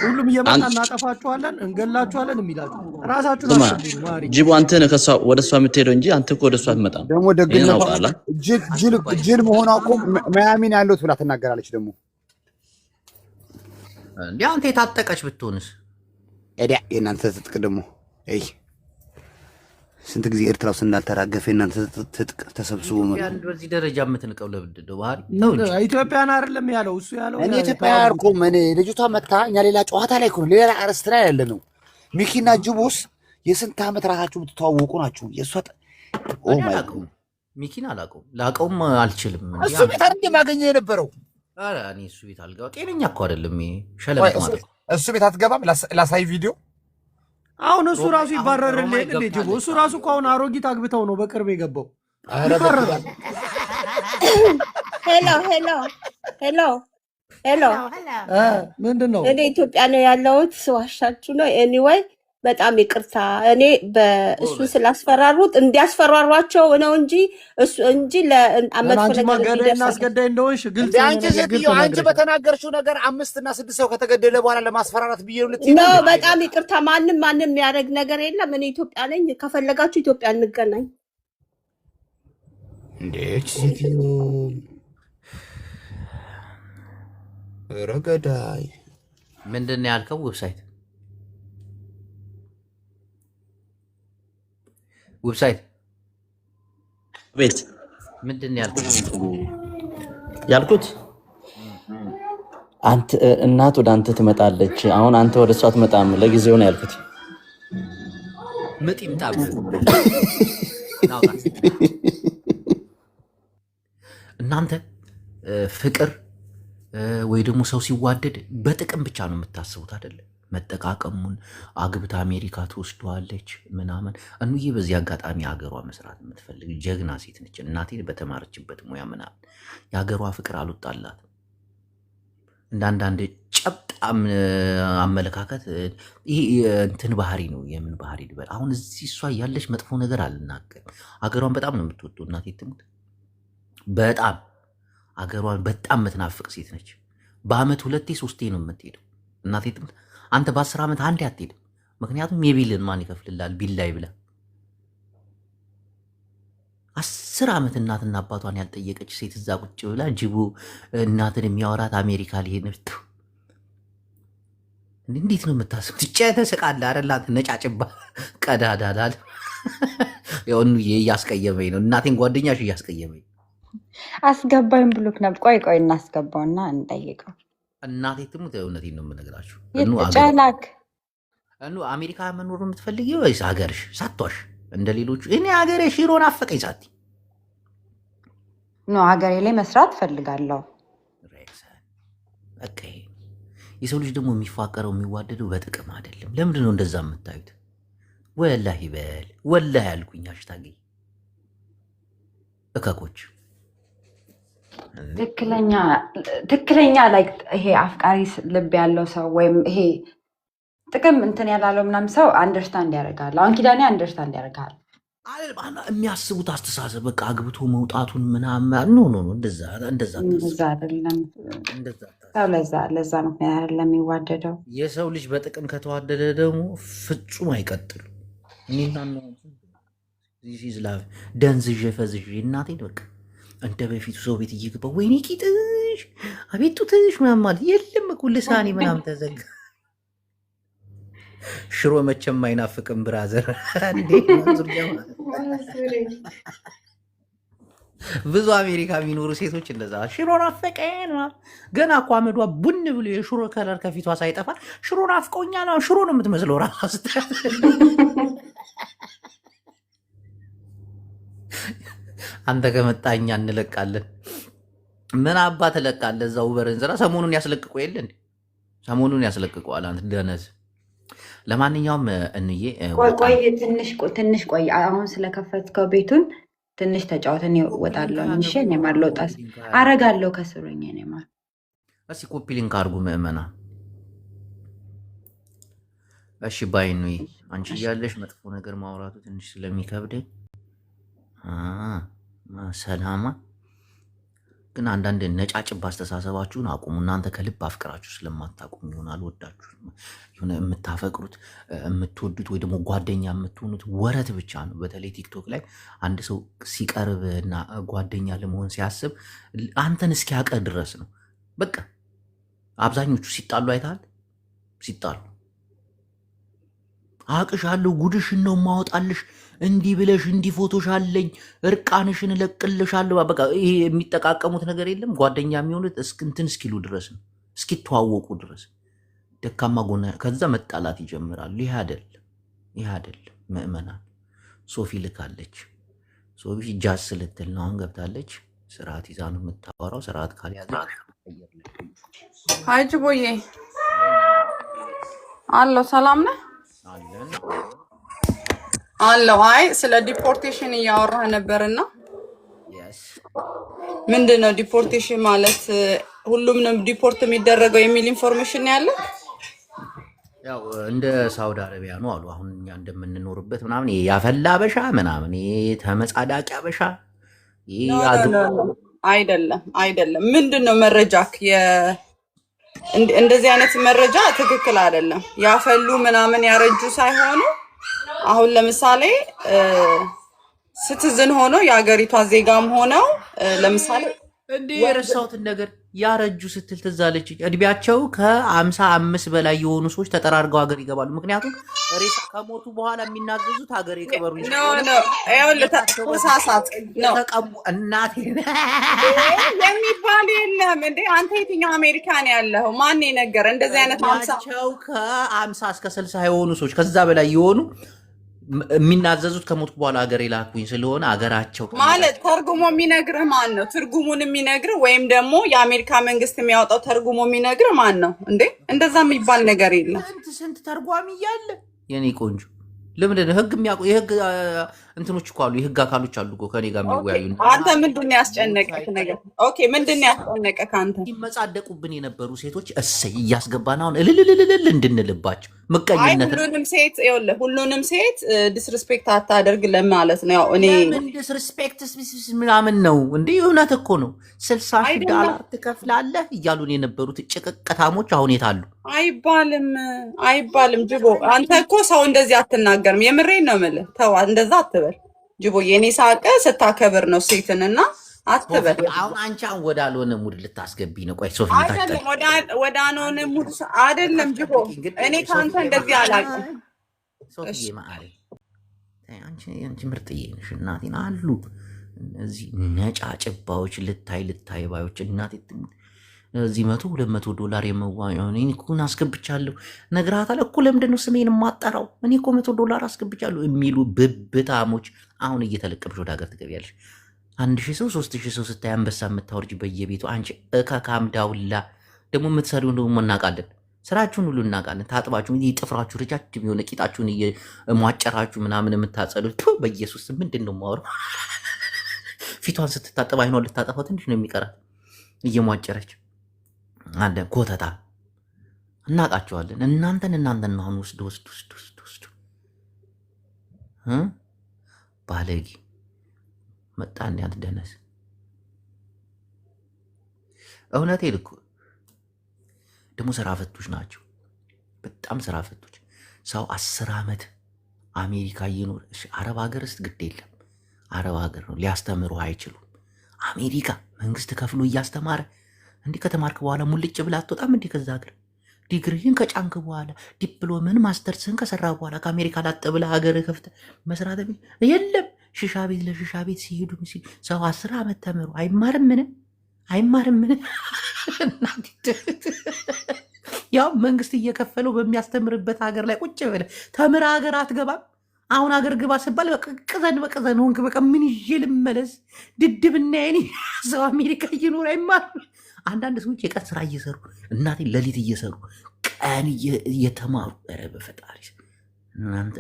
ሁሉም እየመጣ እናጠፋችኋለን፣ እንገላችኋለን የሚላችሁ ራሳችሁ ናችሁ። ማሪ ጅቦ አንተ ነህ ወደ እሷ የምትሄደው እንጂ አንተ እኮ ወደ እሷ አትመጣም። ደግሞ ደግነቷ ጅል መሆኗ እኮ ማያሚን ያለሁት ብላ ትናገራለች። ደግሞ እንዴ አንተ የታጠቀች ብትሆንስ? ኤዲያ የእናንተ ትጥቅ ደግሞ ስንት ጊዜ ኤርትራ ውስጥ እንዳልተራገፈ እናንተ ትጥቅ ተሰብስቦ ነው። በዚህ ደረጃ የምትንቀው ለምንድን ነው? ባህሪ ኢትዮጵያን አይደለም ያለው እሱ ያለው እኔ ኢትዮጵያ ያልኩም እኔ ልጅቷ መታ እኛ ሌላ ጨዋታ ላይ እኮ ሌላ አርስት ላይ ያለ ነው። ሚኪና ጅቦስ የስንት ዓመት ራሳችሁ የምትተዋወቁ ናችሁ። የእሷ ኦ ማይ ጋድ ሚኪን አላውቀውም፣ ላውቀውም አልችልም። እሱ ቤት አይደል ማገኘው የነበረው? ኧረ እኔ እሱ ቤት አልገባም። ጤነኛ እኮ አይደለም። ሸለመት ማለት እሱ ቤት አትገባም። ላሳይ ቪዲዮ አሁን እሱ ራሱ ይባረርልኝ እንዴ ጅቦ? እሱ ራሱ እኮ አሁን አሮጊት አግብተው ነው በቅርብ የገባው። ሄሎ ምንድን ነው? እኔ ኢትዮጵያ ነው ያለሁት። ስዋሻችሁ ነው። ኤኒዌይ በጣም ይቅርታ። እኔ በእሱን ስላስፈራሩት እንዲያስፈራሯቸው ነው እንጂ እሱ እንጂ ለአመት አስገዳይ እንደሆንሽ ግልጽ አንቺ በተናገርሽው ነገር 5 እና 6 ሰው ከተገደለ በኋላ ለማስፈራራት ብዬ ነው። በጣም ይቅርታ። ማንም የሚያደርግ ነገር የለም። እኔ ኢትዮጵያ ነኝ። ከፈለጋችሁ ኢትዮጵያ እንገናኝ። እንዴት ሲቲዮ ረገዳይ ምንድን ነው ያልከው? ዌብሳይት ቤት ምንድን ነው ያልኩት? አንተ እናት ወደ አንተ ትመጣለች። አሁን አንተ ወደ እሷ አትመጣም። ለጊዜው ነው ያልኩት። ምጥ ይምጣ። እናንተ ፍቅር ወይ ደግሞ ሰው ሲዋደድ በጥቅም ብቻ ነው የምታስቡት አይደለ? መጠቃቀሙን አግብታ አሜሪካ ትወስደዋለች ምናምን። እኑዬ በዚህ አጋጣሚ ሀገሯ መስራት የምትፈልግ ጀግና ሴት ነች። እናቴ በተማረችበት ሙያ ምናምን የሀገሯ ፍቅር አልወጣላት። እንዳንዳንድ ጨብጣም አመለካከት ይሄ እንትን ባህሪ ነው። የምን ባህሪ ልበል? አሁን እዚህ እሷ ያለች መጥፎ ነገር አልናገርም። ሀገሯን በጣም ነው የምትወደው። እናቴ ትሙት በጣም ሀገሯን በጣም የምትናፍቅ ሴት ነች። በአመት 2 3 ነው የምትሄደው። እናቴ ትሙት አንተ በ10 ዓመት አንዴ አትሄድም። ምክንያቱም የቢልን ማን ይከፍልላል? ቢላይ ብላ 10 ዓመት እናትና አባቷን ያልጠየቀች ሴት እዛ ቁጭ ብላ ጅቡ እናትን የሚያወራት አሜሪካ ሊሄድ ነው። እንዴት ነው የምታስቡት? ተስቃለህ አይደል? ነጫጭባ ቀዳዳዳል። ያው እያስቀየመኝ ነው። እናቴን ጓደኛሽ እያስቀየመኝ አስገባኝ ብሎክ ነበር። ቆይ እናስገባውና እንጠይቀው። እናቴ ትሙት እውነቴን ነው የምነግራችሁ። ጨላክ አሜሪካ መኖር የምትፈልጊው ወይስ ሀገርሽ? ሳቷሽ እንደ ሌሎቹ እኔ ሀገሬ ሽሮን አፈቀኝ ሳቲ ነው ሀገሬ ላይ መስራት ፈልጋለሁ። በቃ የሰው ልጅ ደግሞ የሚፋቀረው የሚዋደደው በጥቅም አይደለም። ለምንድን ነው እንደዛ የምታዩት? ወላሂ በል ወላሂ ያልኩኝ አሽታገኝ እከኮች ትክክለኛ ላይ ይሄ አፍቃሪ ልብ ያለው ሰው ወይም ይሄ ጥቅም እንትን ያላለው ምናምን ሰው አንደርስታንድ ያደርጋል። አሁን ኪዳኔ አንደርስታንድ ያደርጋል። የሚያስቡት አስተሳሰብ በቃ አግብቶ መውጣቱን ምናምን ኖ እንደዛ አይደለም። ለዛ ምክንያት አይደለም የሚዋደደው። የሰው ልጅ በጥቅም ከተዋደደ ደግሞ ፍጹም አይቀጥሉ። እኔና ደንዝዤ ፈዝዤ እናቴን በቃ እንደ በፊቱ ሰው ቤት እየገባ ወይኔ ቂጥሽ አቤቱ ትሽ ምናምን የለም እኮ ልሳኔ ምናምን ተዘጋ። ሽሮ መቼም አይናፍቅም ብራዘር። ብዙ አሜሪካ የሚኖሩ ሴቶች እንደዛ ሽሮ ናፈቀኝ ገና እኮ አመዷ ቡን ብሎ የሽሮ ከለር ከፊቷ ሳይጠፋ ሽሮ ናፍቆኛል። ሽሮ ነው የምትመስለው ራስ። አንተ ከመጣኛ እንለቃለን። ምን አባ ትለቃለህ? እዛው በረንዝራ ሰሞኑን ያስለቅቁ የለ እንዴ? ሰሞኑን ያስለቅቀዋል። አንተ ደነዝ። ለማንኛውም እንዬ ትንሽ ቆይ። አሁን ስለከፈትከው ቤቱን ትንሽ ተጫወተን ይወጣለሁ። እንሽ እኔ ማር ለውጣስ አረጋለሁ ከስሩኝ እኔ ማር እስኪ ኮፒ ሊንክ አድርጉ ምእመና። እሺ ባይ ነው። አንቺ እያለሽ መጥፎ ነገር ማውራቱ ትንሽ ስለሚከብደኝ ሰላማ ግን አንዳንድ ነጫጭባ አስተሳሰባችሁን አቁሙ። እናንተ ከልብ አፍቅራችሁ ስለማታቁም ይሆናል ወዳችሁ የሆነ የምታፈቅሩት የምትወዱት ወይ ደግሞ ጓደኛ የምትሆኑት ወረት ብቻ ነው። በተለይ ቲክቶክ ላይ አንድ ሰው ሲቀርብና ጓደኛ ለመሆን ሲያስብ አንተን እስኪያቀ ድረስ ነው። በቃ አብዛኞቹ ሲጣሉ አይተሃል። ሲጣሉ አቅሻለሁ፣ ጉድሽን ነው ማወጣልሽ፣ እንዲህ ብለሽ እንዲህ ፎቶሽ አለኝ፣ እርቃንሽን እለቅልሻለሁ። በቃ ይሄ የሚጠቃቀሙት ነገር የለም። ጓደኛ የሚሆኑት እንትን እስኪሉ ድረስ ነው፣ እስኪተዋወቁ ድረስ ደካማ ጎና፣ ከዛ መጣላት ይጀምራሉ። ይህ አይደለም ምእመናን። ሶፊ ልካለች። ሶፊ ጃስ ልትል ነው አሁን ገብታለች። ስርዓት ይዛ ነው የምታወራው። ስርዓት ካልያዘ አይ ጅቦዬ አለው ሰላም ነህ አለው። አይ ስለ ዲፖርቴሽን እያወራህ ነበርና ምንድን ነው ዲፖርቴሽን ማለት? ሁሉም ነው ዲፖርት የሚደረገው የሚል ኢንፎርሜሽን ያለ? ያው እንደ ሳውዲ አረቢያ ነው አሉ። አሁን እኛ እንደምንኖርበት ምናምን ያፈላ አበሻ ምናምን ተመጻዳቂ አበሻ አይደለም። ምንድን ነው መረጃክ? እንደዚህ አይነት መረጃ ትክክል አይደለም። ያፈሉ ምናምን ያረጁ ሳይሆኑ አሁን ለምሳሌ ሲቲዝን ሆኖ የሀገሪቷ ዜጋም ሆነው ለምሳሌ እንዴ የረሳሁትን ነገር ያረጁ ስትል ትዝ አለችኝ። እድሜያቸው ከ55 በላይ የሆኑ ሰዎች ተጠራርገው ሀገር ይገባሉ። ምክንያቱም ሬሳ ከሞቱ በኋላ የሚናዘዙት ሀገር ይቀበሩ ተሳሳት ነው እናቴ የሚባል የለም እንዴ። አንተ የትኛው አሜሪካን ያለው ማን የነገረ እንደዚህ አይነት እድሜያቸው ከ50 እስከ 60 የሆኑ ሰዎች ከዛ በላይ የሆኑ የሚናዘዙት ከሞትኩ በኋላ ሀገር የላኩኝ ስለሆነ ሀገራቸው ማለት ተርጉሞ የሚነግርህ ማን ነው? ትርጉሙን የሚነግርህ ወይም ደግሞ የአሜሪካ መንግስት የሚያወጣው ተርጉሞ የሚነግርህ ማን ነው እንዴ? እንደዛ የሚባል ነገር የለም። ስንት ተርጓሚ እያለ የኔ ቆንጆ ለምንድን ነው ህግ የሚያውቁ የህግ እንትኖች እኮ አሉ፣ የህግ አካሎች አሉ እኮ ከኔ ጋር የሚወያዩ። አንተ ምንድን ነው ያስጨነቀህ ነገር? ኦኬ ምንድን ነው ያስጨነቀህ? አንተ ሲመጻደቁብን የነበሩ ሴቶች እሰይ እያስገባን አሁን እልልልልል እንድንልባቸው ምቀኝነት። ሁሉንም ሴት ዲስሪስፔክት አታደርግ ለማለት ነው። ያው እኔ ምን ዲስሪስፔክት ምናምን ነው እንዴ? እውነት እኮ ነው። $60,000 ትከፍላለህ እያሉን የነበሩት ጭቅቅታሞች አሁን የት አሉ? አይባልም ጅቦ። አንተ እኮ ሰው እንደዚህ አትናገርም። የምሬን ነው የምልህ። ተው እንደዛ አትበል ጅቦ። የኔ ሳቀ ስታከብር ነው ሴትንና አትበል። አሁን አንቺ ወደ አልሆነ ሙድ ልታስገቢ ነው። ቆይ ሶፊ አይደለም ወደ አልሆነ ሙድ አይደለም ጅቦ። እኔ ካንተ እንደዚህ አላውቅም። ሶፊ ማአሪ አንቺ ምርጥዬ ነሽ እናቴን። አሉ እነዚህ ነጫጭባዎች ልታይ ባዮች እናቴ እዚህ $100-200 የመዋኛውን እኔ እኮ አስገብቻለሁ ነግራታለሁ እኮ። ለምንድን ነው ስሜን የማጠራው? እኔ እኮ $100 አስገብቻለሁ የሚሉ ብብታሞች አሁን እየተለቀምሽ ወደ ሀገር ትገቢያለሽ። 1,000 ሰው 3,000 ሰው ስታይ አንበሳ የምታወርጅ በየቤቱ አንቺ እካካም ዳውላ። ደግሞ የምትሰሪውን ደግሞ እናውቃለን፣ ስራችሁን ሁሉ እናውቃለን። ታጥባችሁ ጥፍራችሁ ረጃጅም የሆነ ቂጣችሁን እየሟጨራችሁ ምናምን የምታጸዱት በኢየሱስ ምንድን ነው የማወራው? ፊቷን ስትታጠብ አይኗን ልታጠፋው ትንሽ ነው የሚቀራት እየሟጨረች አንደ ኮተታ እናውቃቸዋለን። እናንተን አሁን ውስድ ባለጌ መጣ እንዲያት ደነስ እውነቴን እኮ ደግሞ ስራ ፈቶች ናቸው። በጣም ስራ ፈቶች። ሰው 10 ዓመት አሜሪካ እየኖረ አረብ ሀገር ውስጥ ግድ የለም አረብ ሀገር ነው ሊያስተምሩ አይችሉም። አሜሪካ መንግስት ከፍሎ እያስተማረ እንዲህ ከተማርክ በኋላ ሙልጭ ብላ አትወጣም። እንዲህ ከዛ ሀገር ዲግሪህን ከጫንክ በኋላ ዲፕሎምን ማስተርስህን ከሰራ በኋላ ከአሜሪካ ላጥ ብላ ሀገር ከፍተ መስራት የለም። ሽሻ ቤት ለሽሻ ቤት ሲሄዱ ሰው 10 ዓመት ተምሮ አይማርም ምን ያው መንግስት እየከፈለው በሚያስተምርበት ሀገር ላይ ቁጭ ብለህ ተምራ ሀገር አትገባም። አሁን ሀገር ግባ ስባል በቅዘን ሆንክ። በቃ ምን ይዤ ልመለስ? ድድብና የኔ ሰው አሜሪካ እየኖረ አይማርም። አንዳንድ ሰዎች የቀን ስራ እየሰሩ እናቴ ሌሊት እየሰሩ ቀን እየተማሩ ኧረ በፈጣሪ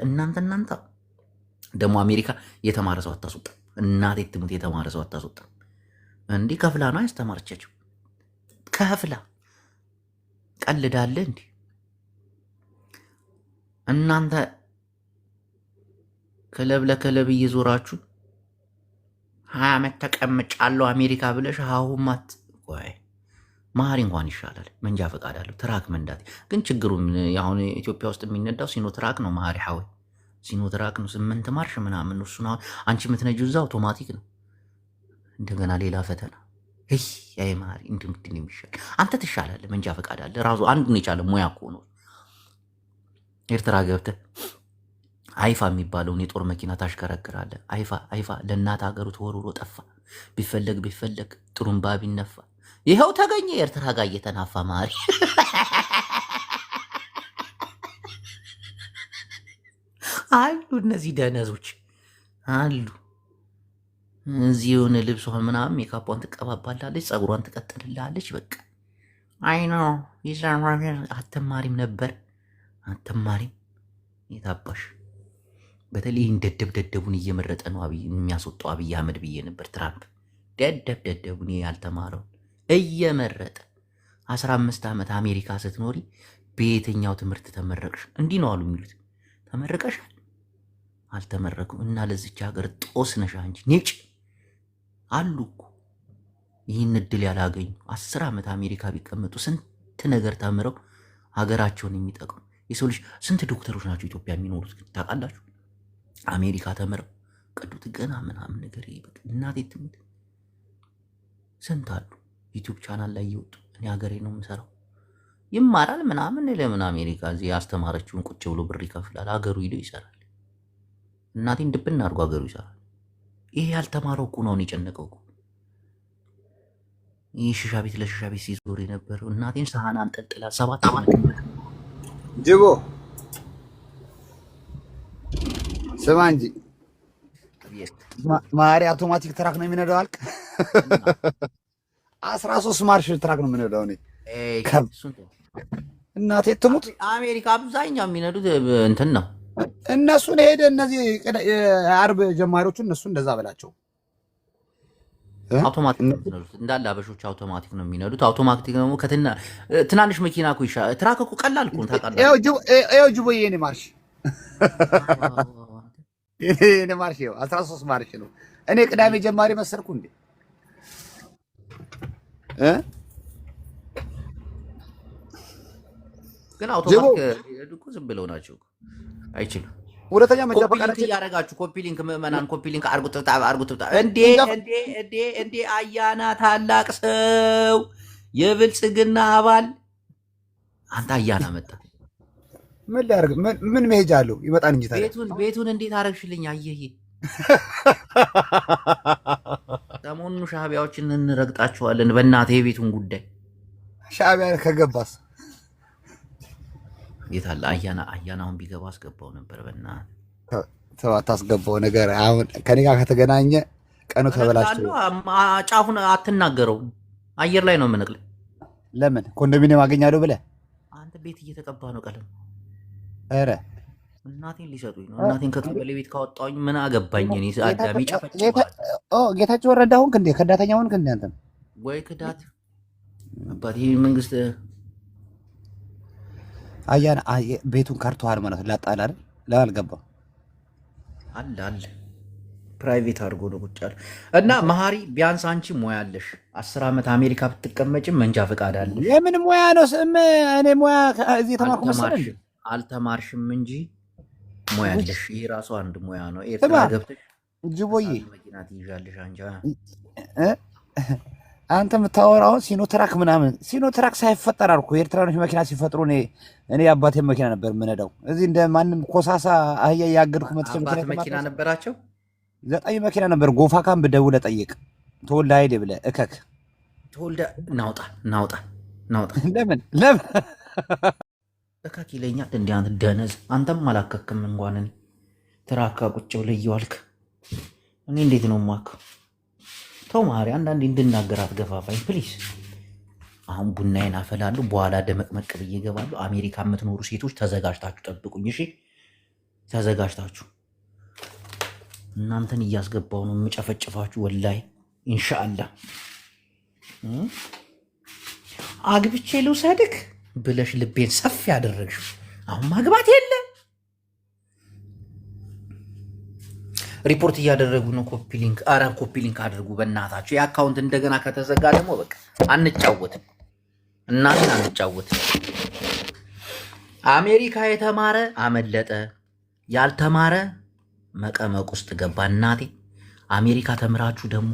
እናንተ ደግሞ አሜሪካ የተማረ ሰው አታስወጣም። እናቴ ትሙት የተማረ ሰው አታስወጣም። እንዲህ ከፍላ ነው ያስተማረቻቸው። ከፍላ ቀልዳለ እንዲ እናንተ ክለብ ለክለብ እየዞራችሁ 20 ዓመት ተቀምጫለሁ አሜሪካ ብለሽ አሁማት ወይ ማሪ እንኳን ይሻላል። መንጃ ፈቃድ አለው ትራክ መንዳት ግን ችግሩ አሁን ኢትዮጵያ ውስጥ የሚነዳው ሲኖ ትራክ ነው። ማሪ ሐወ ሲኖ ትራክ ነው 8 ማርሽ ምናምን ነው። እሱን አንቺ የምትነጂው እዛ አውቶማቲክ ነው። እንደገና ሌላ ፈተና አይ ማሪ እንድምድን የሚሻል አንተ ትሻላለህ። መንጃ ፈቃድ አለ ራሱ አንዱን የቻለ ሙያ እኮ ነው። ኤርትራ ገብተህ አይፋ የሚባለውን የጦር መኪና ታሽከረክራለህ። አይፋ ለእናት ሀገሩ ተወርውሮ ጠፋ። ቢፈለግ ጥሩምባ ቢነፋ ይኸው ተገኘ ኤርትራ ጋር እየተናፋ ማሪ አሉ። እነዚህ ደነዞች አሉ። እዚህ የሆነ ልብሷን ምናምን ሜካፓን ትቀባባላለች፣ ጸጉሯን ትቀጥልላለች። በቃ አይ ነው አተማሪም ነበር አተማሪም የታባሽ። በተለይ ደደቡን እየመረጠ ነው የሚያስወጣው አብይ አህመድ ብዬ ነበር። ትራምፕ ደደቡን ያልተማረውን እየመረጠ 15 ዓመት አሜሪካ ስትኖሪ በየትኛው ትምህርት ተመረቅሽ? እንዲህ ነው አሉ የሚሉት። ተመረቀሻል? አልተመረኩም። እና ለዚች ሀገር ጦስ ነሻ እንጂ ኔጭ አሉ እኮ ይህን እድል ያላገኙ 10 ዓመት አሜሪካ ቢቀመጡ ስንት ነገር ተምረው ሀገራቸውን የሚጠቅሙ የሰው ልጅ ስንት ዶክተሮች ናቸው ኢትዮጵያ የሚኖሩት ግን ታውቃላችሁ? አሜሪካ ተምረው ቀዶ ጥገና ምናምን ነገር እናቴ ትምህርት ስንት አሉ ዩቲዩብ ቻናል ላይ እየወጡ እኔ ሀገሬ ነው የምሰራው ይማራል ምናምን። ለምን አሜሪካ እዚህ ያስተማረችውን ቁጭ ብሎ ብር ይከፍላል፣ ሀገሩ ሂዶ ይሰራል። እናቴን ድብና አድርጎ ሀገሩ ይሰራል። ይሄ ያልተማረው እኮ ነው የጨነቀው እኮ። ይህ ሽሻ ቤት ለሽሻ ቤት ሲዞር የነበረው እናቴን ሰሃን አንጠልጥላ 7 ዓመት ጅቦ ስማ እንጂ ማሪ አውቶማቲክ ትራክ ነው የሚነዳው አልክ። 13 ማርሽ ትራክ ነው የሚነዳው። እኔ እናቴ ትሙት አሜሪካ አብዛኛው የሚነዱት እንትን ነው። እነሱን ሄደ እነዚህ አርብ ጀማሪዎቹ እነሱ እንደዛ በላቸው። አውቶማቲክ እንዳለ አበሾች አውቶማቲክ ነው የሚነዱት። አውቶማቲክ ነው ትናንሽ መኪና እኮ ይሻላል። ትራክ እኮ ቀላል እኮ ታውቃለህ። ይኸው ጅቦ የኔ ማርሽ የኔ ማርሽ 13 ማርሽ ነው። እኔ ቅዳሜ ጀማሪ መሰልኩ እንዴ? ግን አውቶማቲክ እኮ ዝም ብለው ናቸው። አይችልም። ሁለተኛ መንጃ ፈቃዳችን ያረጋችሁ ኮፒ ሊንክ ምዕመናን ኮፒ ሊንክ አርጉት። እንዴ አያና ታላቅ ሰው የብልጽግና አባል አንተ አያና መጣ። ምን ላርግ? ምን መሄጃ አለው? ይመጣን እንጂ ታዲያ ቤቱን እንዴት አረግሽልኝ? አየህ ሰሞኑን ሻዕቢያዎችን እንረግጣቸዋለን። በእናትህ የቤቱን ጉዳይ ሻዕቢያ ከገባስ የታለ አያናውን ቢገባ አስገባው ነበር። በእናትህ ተው አታስገባው ነገር። አሁን ከኔ ጋር ከተገናኘ ቀኑ ተበላሽቶ ጫፉን አትናገረው። አየር ላይ ነው የምንቅል። ለምን ኮንዶሚኒየም አገኛለሁ ብለህ አንተ ቤት እየተቀባ ነው ቀለም። ኧረ እናቴን ሊሰጡኝ ነው። እናቴን ከቀበሌ ቤት ካወጣሁኝ ምን አገባኝ? እኔ አዳሚ ጌታቸው ረዳ ሆንክ እንዴ? ከዳተኛ ሆንክ እንዴ አንተ? ወይ ክዳት አባቴ መንግስት አያን ቤቱን ካርተዋል ማለት ላጣላ አይደል? ላልገባ አለ ፕራይቬት አድርጎ ነው ቁጭ ያለ እና መሀሪ ቢያንስ አንቺ ሙያ አለሽ። 10 ዓመት አሜሪካ ብትቀመጭም መንጃ ፈቃድ አለ። የምን ሙያ ነው? እኔ ሙያ እዚህ ተማርኩ መሰለኝ። አልተማርሽም እንጂ ሙያ አለሽ። ይሄ ራሱ አንድ ሙያ ነው። ኤርትራ ገብተሽ ጅቦዬ መኪና ትይዣለሽ አንቺ። አንተ የምታወራውን ሲኖትራክ ምናምን ሲኖትራክ ሳይፈጠር አልኩ። ኤርትራኖች መኪና ሲፈጥሩ እኔ አባቴን መኪና ነበር የምነዳው። እዚህ እንደ ማንም ኮሳሳ አህያ ያገድኩ መኪና ነበራቸው። 9 መኪና ነበር። ጎፋ ካምፕ ደውለህ ጠይቅ። ተወልደ አይደል ብለህ እከክ ተወልደ ናውጣ ለምን እከክ ይለኛል። እንደ አንተ ደነዝ አንተም አላከክም እንኳን እኔ ትራካ ቁጭ ብለህ እየዋልክ እኔ እንዴት ነው የማከው? ተው ማሪ፣ አንዳንዴ እንድናገር አትገፋፋኝ ፕሊዝ። አሁን ቡናዬን አፈላለሁ፣ በኋላ ደመቅመቅ ብዬ እገባለሁ። አሜሪካ የምትኖሩ ሴቶች ተዘጋጅታችሁ ጠብቁኝ እሺ? ተዘጋጅታችሁ እናንተን እያስገባው ነው የምጨፈጭፋችሁ ወላሂ ኢንሻአላህ። አግብቼ ልውሰድክ ብለሽ ልቤን ሰፊ ያደረግሽው አሁን ማግባት የለ። ሪፖርት እያደረጉ ነው። ኮፒ ሊንክ አድርጉ በእናታችሁ። የአካውንት እንደገና ከተዘጋ ደግሞ በቃ አንጫወትም፣ እናትን አንጫወትም። አሜሪካ የተማረ አመለጠ፣ ያልተማረ መቀመቅ ውስጥ ገባ። እናቴ አሜሪካ ተምራችሁ ደግሞ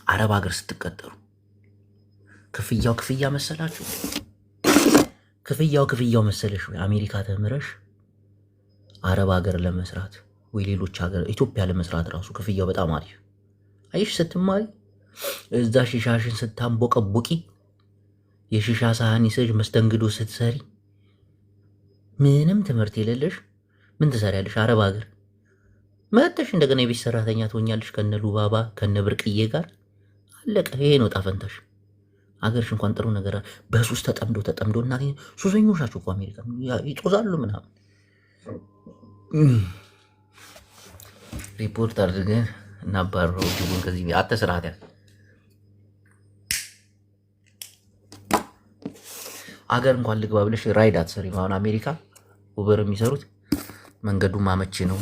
አረብ ሀገር ስትቀጠሩ ክፍያ መሰላችሁ? ክፍያው መሰለሽ ወይ? አሜሪካ ተምረሽ አረብ ሀገር ለመስራት ወይ ሌሎች ሀገር ኢትዮጵያ ለመስራት ራሱ ክፍያው በጣም አሪፍ። አይሽ ስትማሪ እዛ ሺሻሽን ስታንቦቀቦቂ የሺሻ ሳህን ይሰጅ መስተንግዶ ስትሰሪ ምንም ትምህርት የሌለሽ ምን ትሰሪያለሽ? አረብ ሀገር መጥተሽ እንደገና የቤት ሰራተኛ ትሆኛለሽ ከነ ሉባባ ከነ ብርቅዬ ጋር አለቀ። ይሄ ነው ጣፈንታሽ። አገርሽ እንኳን ጥሩ ነገር በሱስ ተጠምዶ እና ሱሰኞች ናቸው እኮ አሜሪካ ይጦዛሉ ምናምን። ሪፖርት አድርገን እናባረው ጅቡን ከዚህ አተስራት ያል አገር እንኳን ልግባ ብለሽ ራይድ አትሰሪም። አሁን አሜሪካ ኡበር የሚሰሩት መንገዱ ማመች ነው፣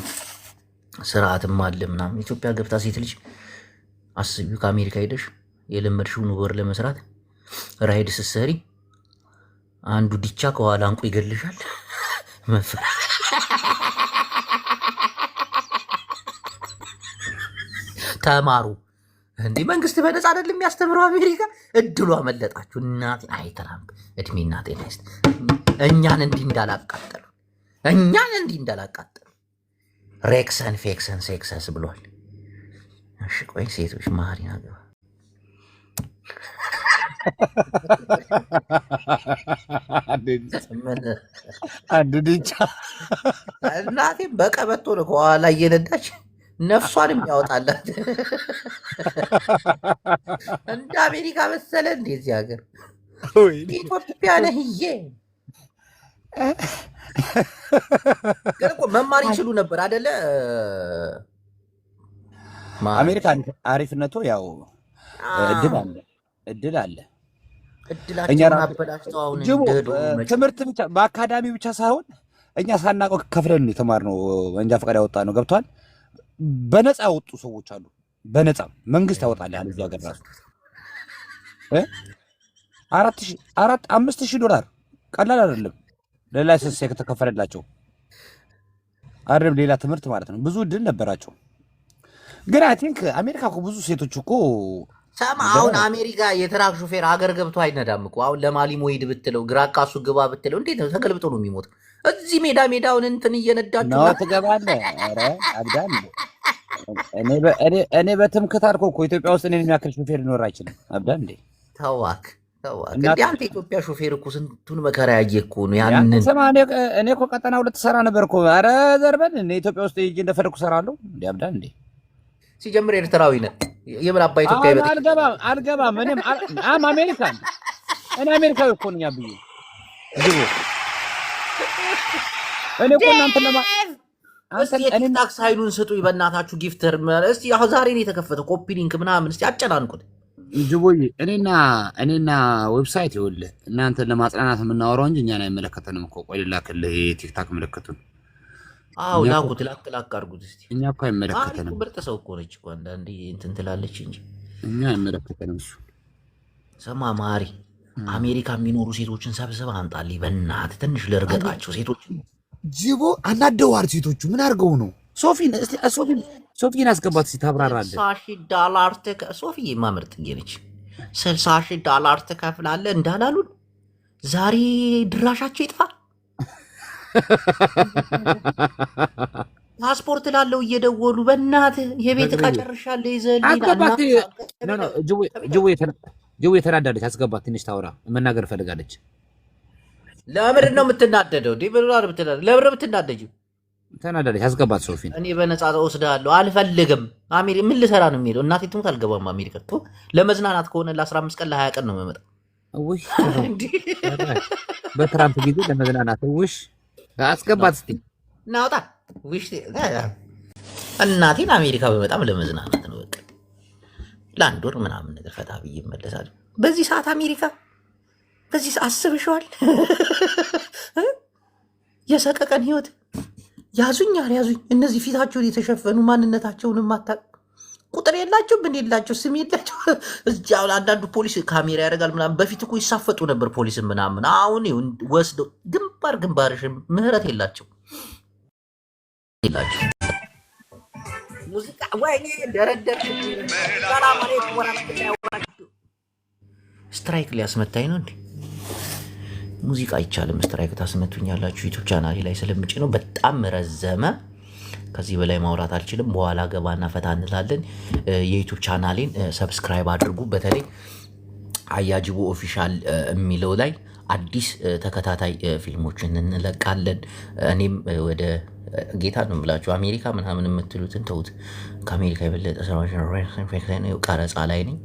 ስርዓትም አለ ምናምን። ኢትዮጵያ ገብታ ሴት ልጅ አስቢው፣ ከአሜሪካ ሄደሽ የለመድሽውን ኡበር ለመስራት ራይድ ስትሰሪ አንዱ ዲቻ ከኋላ አንቆ ይገልሻል። መፈራ ተማሩ እንዴ! መንግስት በነፃ አይደለም የሚያስተምረው አሜሪካ። እድሉ አመለጣችሁ እናቴ። አይ ትራምፕ እድሜና ጤና ይስጥ። እኛን እንዲህ እንዳላቃጠሉ ሬክሰን ፌክሰን ሴክሰስ ብሏል። እሺ ቆይ ሴቶች ማሪ ናገባ አንድ ድንቻ እናቴ በቀበቶ ነው ከኋላ እየነዳች ነፍሷን የሚያወጣላት። እንደ አሜሪካ መሰለ እንደዚህ ሀገር ኢትዮጵያ ነህዬ። ግን እኮ መማር ይችሉ ነበር አደለ? አሜሪካ አሪፍነቱ ያው እድል አለ። ትምህርት ብቻ በአካዳሚ ብቻ ሳይሆን እኛ ሳናውቀው ከፍለን የተማርነው መንጃ ፈቃድ ያወጣ ነው። ገብቷል። በነፃ ያወጡ ሰዎች አሉ። በነፃ መንግስት ያወጣል። ያህል እዚህ ሀገር ራሱ $5,000 ቀላል አይደለም። ለላይሰንስ ከተከፈለላቸው አይደለም ሌላ ትምህርት ማለት ነው። ብዙ እድል ነበራቸው። ግን አይ ቲንክ አሜሪካ እኮ ብዙ ሴቶች እኮ ሰማ። አሁን አሜሪካ የትራክ ሹፌር ሀገር ገብቶ አይነዳም እኮ። አሁን ለማሊ ሞሂድ ብትለው ግራ ቃሱ ግባ ብትለው እንዴት ነው ተገልብጦ ነው የሚሞተው? እዚህ ሜዳውን እንትን እየነዳችሁ ነው ትገባለህ። ኧረ አብዳል። እኔ በትምክህት አልኩህ እኮ ኢትዮጵያ ውስጥ እኔን የሚያክል ሹፌር ሊኖር አይችልም። አብዳል እንዴ ተዋክ። እንዲህ አንተ ኢትዮጵያ ሹፌር እኮ ስንቱን መከራ ያየ እኮ ነው። ያንን ስማ፣ እኔ እኮ ቀጠና 2 ሰራ ነበር እኮ። ኧረ ዘርበል እኔ ኢትዮጵያ ውስጥ ሂጅ እንደፈለኩ ሰራለሁ። እንዴ አብዳል እንዴ ሲጀምር ኤርትራዊ ነህ። የምን አባ ኢትዮጵያ ይበጥ አልገባም። እኔም አሜሪካን እኔ አሜሪካዊ እኮ ነኝ አብዬ። እኔ እኮ እስቲ የቲክታክ ሳይሉን ስጡኝ በእናታችሁ ጊፍተር እስቲ አሁን ዛሬ ነው የተከፈተው ኮፒ ሊንክ ምናምን እስቲ አጨናንቁት ጅቦዬ እኔና ዌብሳይት ይኸውልህ እናንተን ለማጽናናት የምናወራው እንጂ እኛን አይመለከተንም እኮ ቆይ ልላክልህ የቲክታክ ምልክቱን አዎ ላኩት ላክ አድርጉት እስቲ እኛ እኮ አይመለከተንም ምርጥ ሰው እኮ ነች እኮ አንዳንዴ እንትን ትላለች እንጂ እኛ አይመለከተንም እሱ ሰማ ማሪ አሜሪካ የሚኖሩ ሴቶችን ሰብስበ አምጣልኝ በእናትህ ትንሽ ልርገጣቸው ሴቶችን ጅቦ አናደዋል ሴቶቹ ምን አድርገው ነው ሶፊን አስገባት ሲታብራራለህ $60 ሶፊዬ ማምርጥ ነች $60 ትከፍላለህ እንዳላሉን ዛሬ ድራሻቸው ይጥፋ ፓስፖርት ላለው እየደወሉ በእናትህ የቤት ዕቃ ጨርሻለሁ ይዘህልኝ ጅቦ የተናዳለች አስገባት ትንሽ ታውራ መናገር ፈልጋለች ለምንድን ነው የምትናደደው ለምን የምትናደጂው ተናዳለች አስገባት ሶፊን እኔ በነፃ ወስዳለሁ አልፈልግም ምን ልሰራ ነው የሚሄደው እናቴ ትሙት አልገባም አሜሪካ ለመዝናናት ከሆነ ለ15 ቀን ለ20 ቀን ነው የምመጣው በትራምፕ ጊዜ ለመዝናናት አስገባት እስቲ ናውጣ እናቴን አሜሪካ በጣም ለመዝናናት ነው በቃ ለአንድ ወር ምናምን ነገር ፈታ ብዬ እመለሳለሁ በዚህ ሰዓት አሜሪካ በዚህ አስብሽዋል የሰቀቀን ህይወት ያዙኝ እነዚህ ፊታቸውን የተሸፈኑ ማንነታቸውን ማታቅ ቁጥር የላቸው ምን የላቸው ስም የላቸው እዚያው አንዳንዱ ፖሊስ ካሜራ ያደርጋል ምናምን በፊት እኮ ይሳፈጡ ነበር ፖሊስ ምናምን አሁን ወስደው ግንባርሽን ምህረት የላቸው ሙዚቃ ወይኔ ደረደር ሰላም አለይኩም ወራህመቱላሂ ወበረካቱ ስትራይክ ሊያስመታኝ ነው እንዴ ሙዚቃ አይቻልም ስትራይክ ታስመቱኛላችሁ ዩቲዩብ ቻናሌ ላይ ስለምጭ ነው በጣም ረዘመ ከዚህ በላይ ማውራት አልችልም በኋላ ገባና ፈታ እንላለን የዩቲዩብ ቻናሌን ሰብስክራይብ አድርጉ በተለይ አያጅቦ ኦፊሻል የሚለው ላይ አዲስ ተከታታይ ፊልሞችን እንለቃለን እኔም ወደ ጌታ ነው ብላችሁ አሜሪካ ምናምን የምትሉትን ተውት ከአሜሪካ የበለጠ ሰራሽን ቀረጻ ላይ ነኝ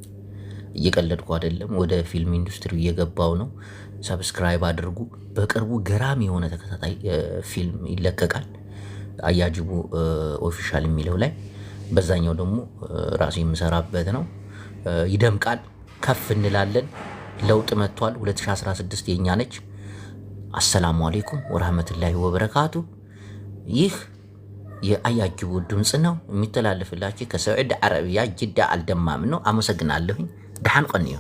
እየቀለድኩ አይደለም ወደ ፊልም ኢንዱስትሪ እየገባው ነው ሰብስክራይብ አድርጉ በቅርቡ ገራሚ የሆነ ተከታታይ ፊልም ይለቀቃል አያጅቦ ኦፊሻል የሚለው ላይ በዛኛው ደግሞ ራሱ የምሰራበት ነው ይደምቃል ከፍ እንላለን ለውጥ መጥቷል 2016 የኛ ነች አሰላሙ አለይኩም ወራህመቱላሂ ወበረካቱ ይህ የአያጅቦ ድምጽ ነው የሚተላለፍላችሁ ከሳዑዲ አረቢያ ጅዳ አልደማም ነው አመሰግናለሁኝ ደሃን ቆንዮ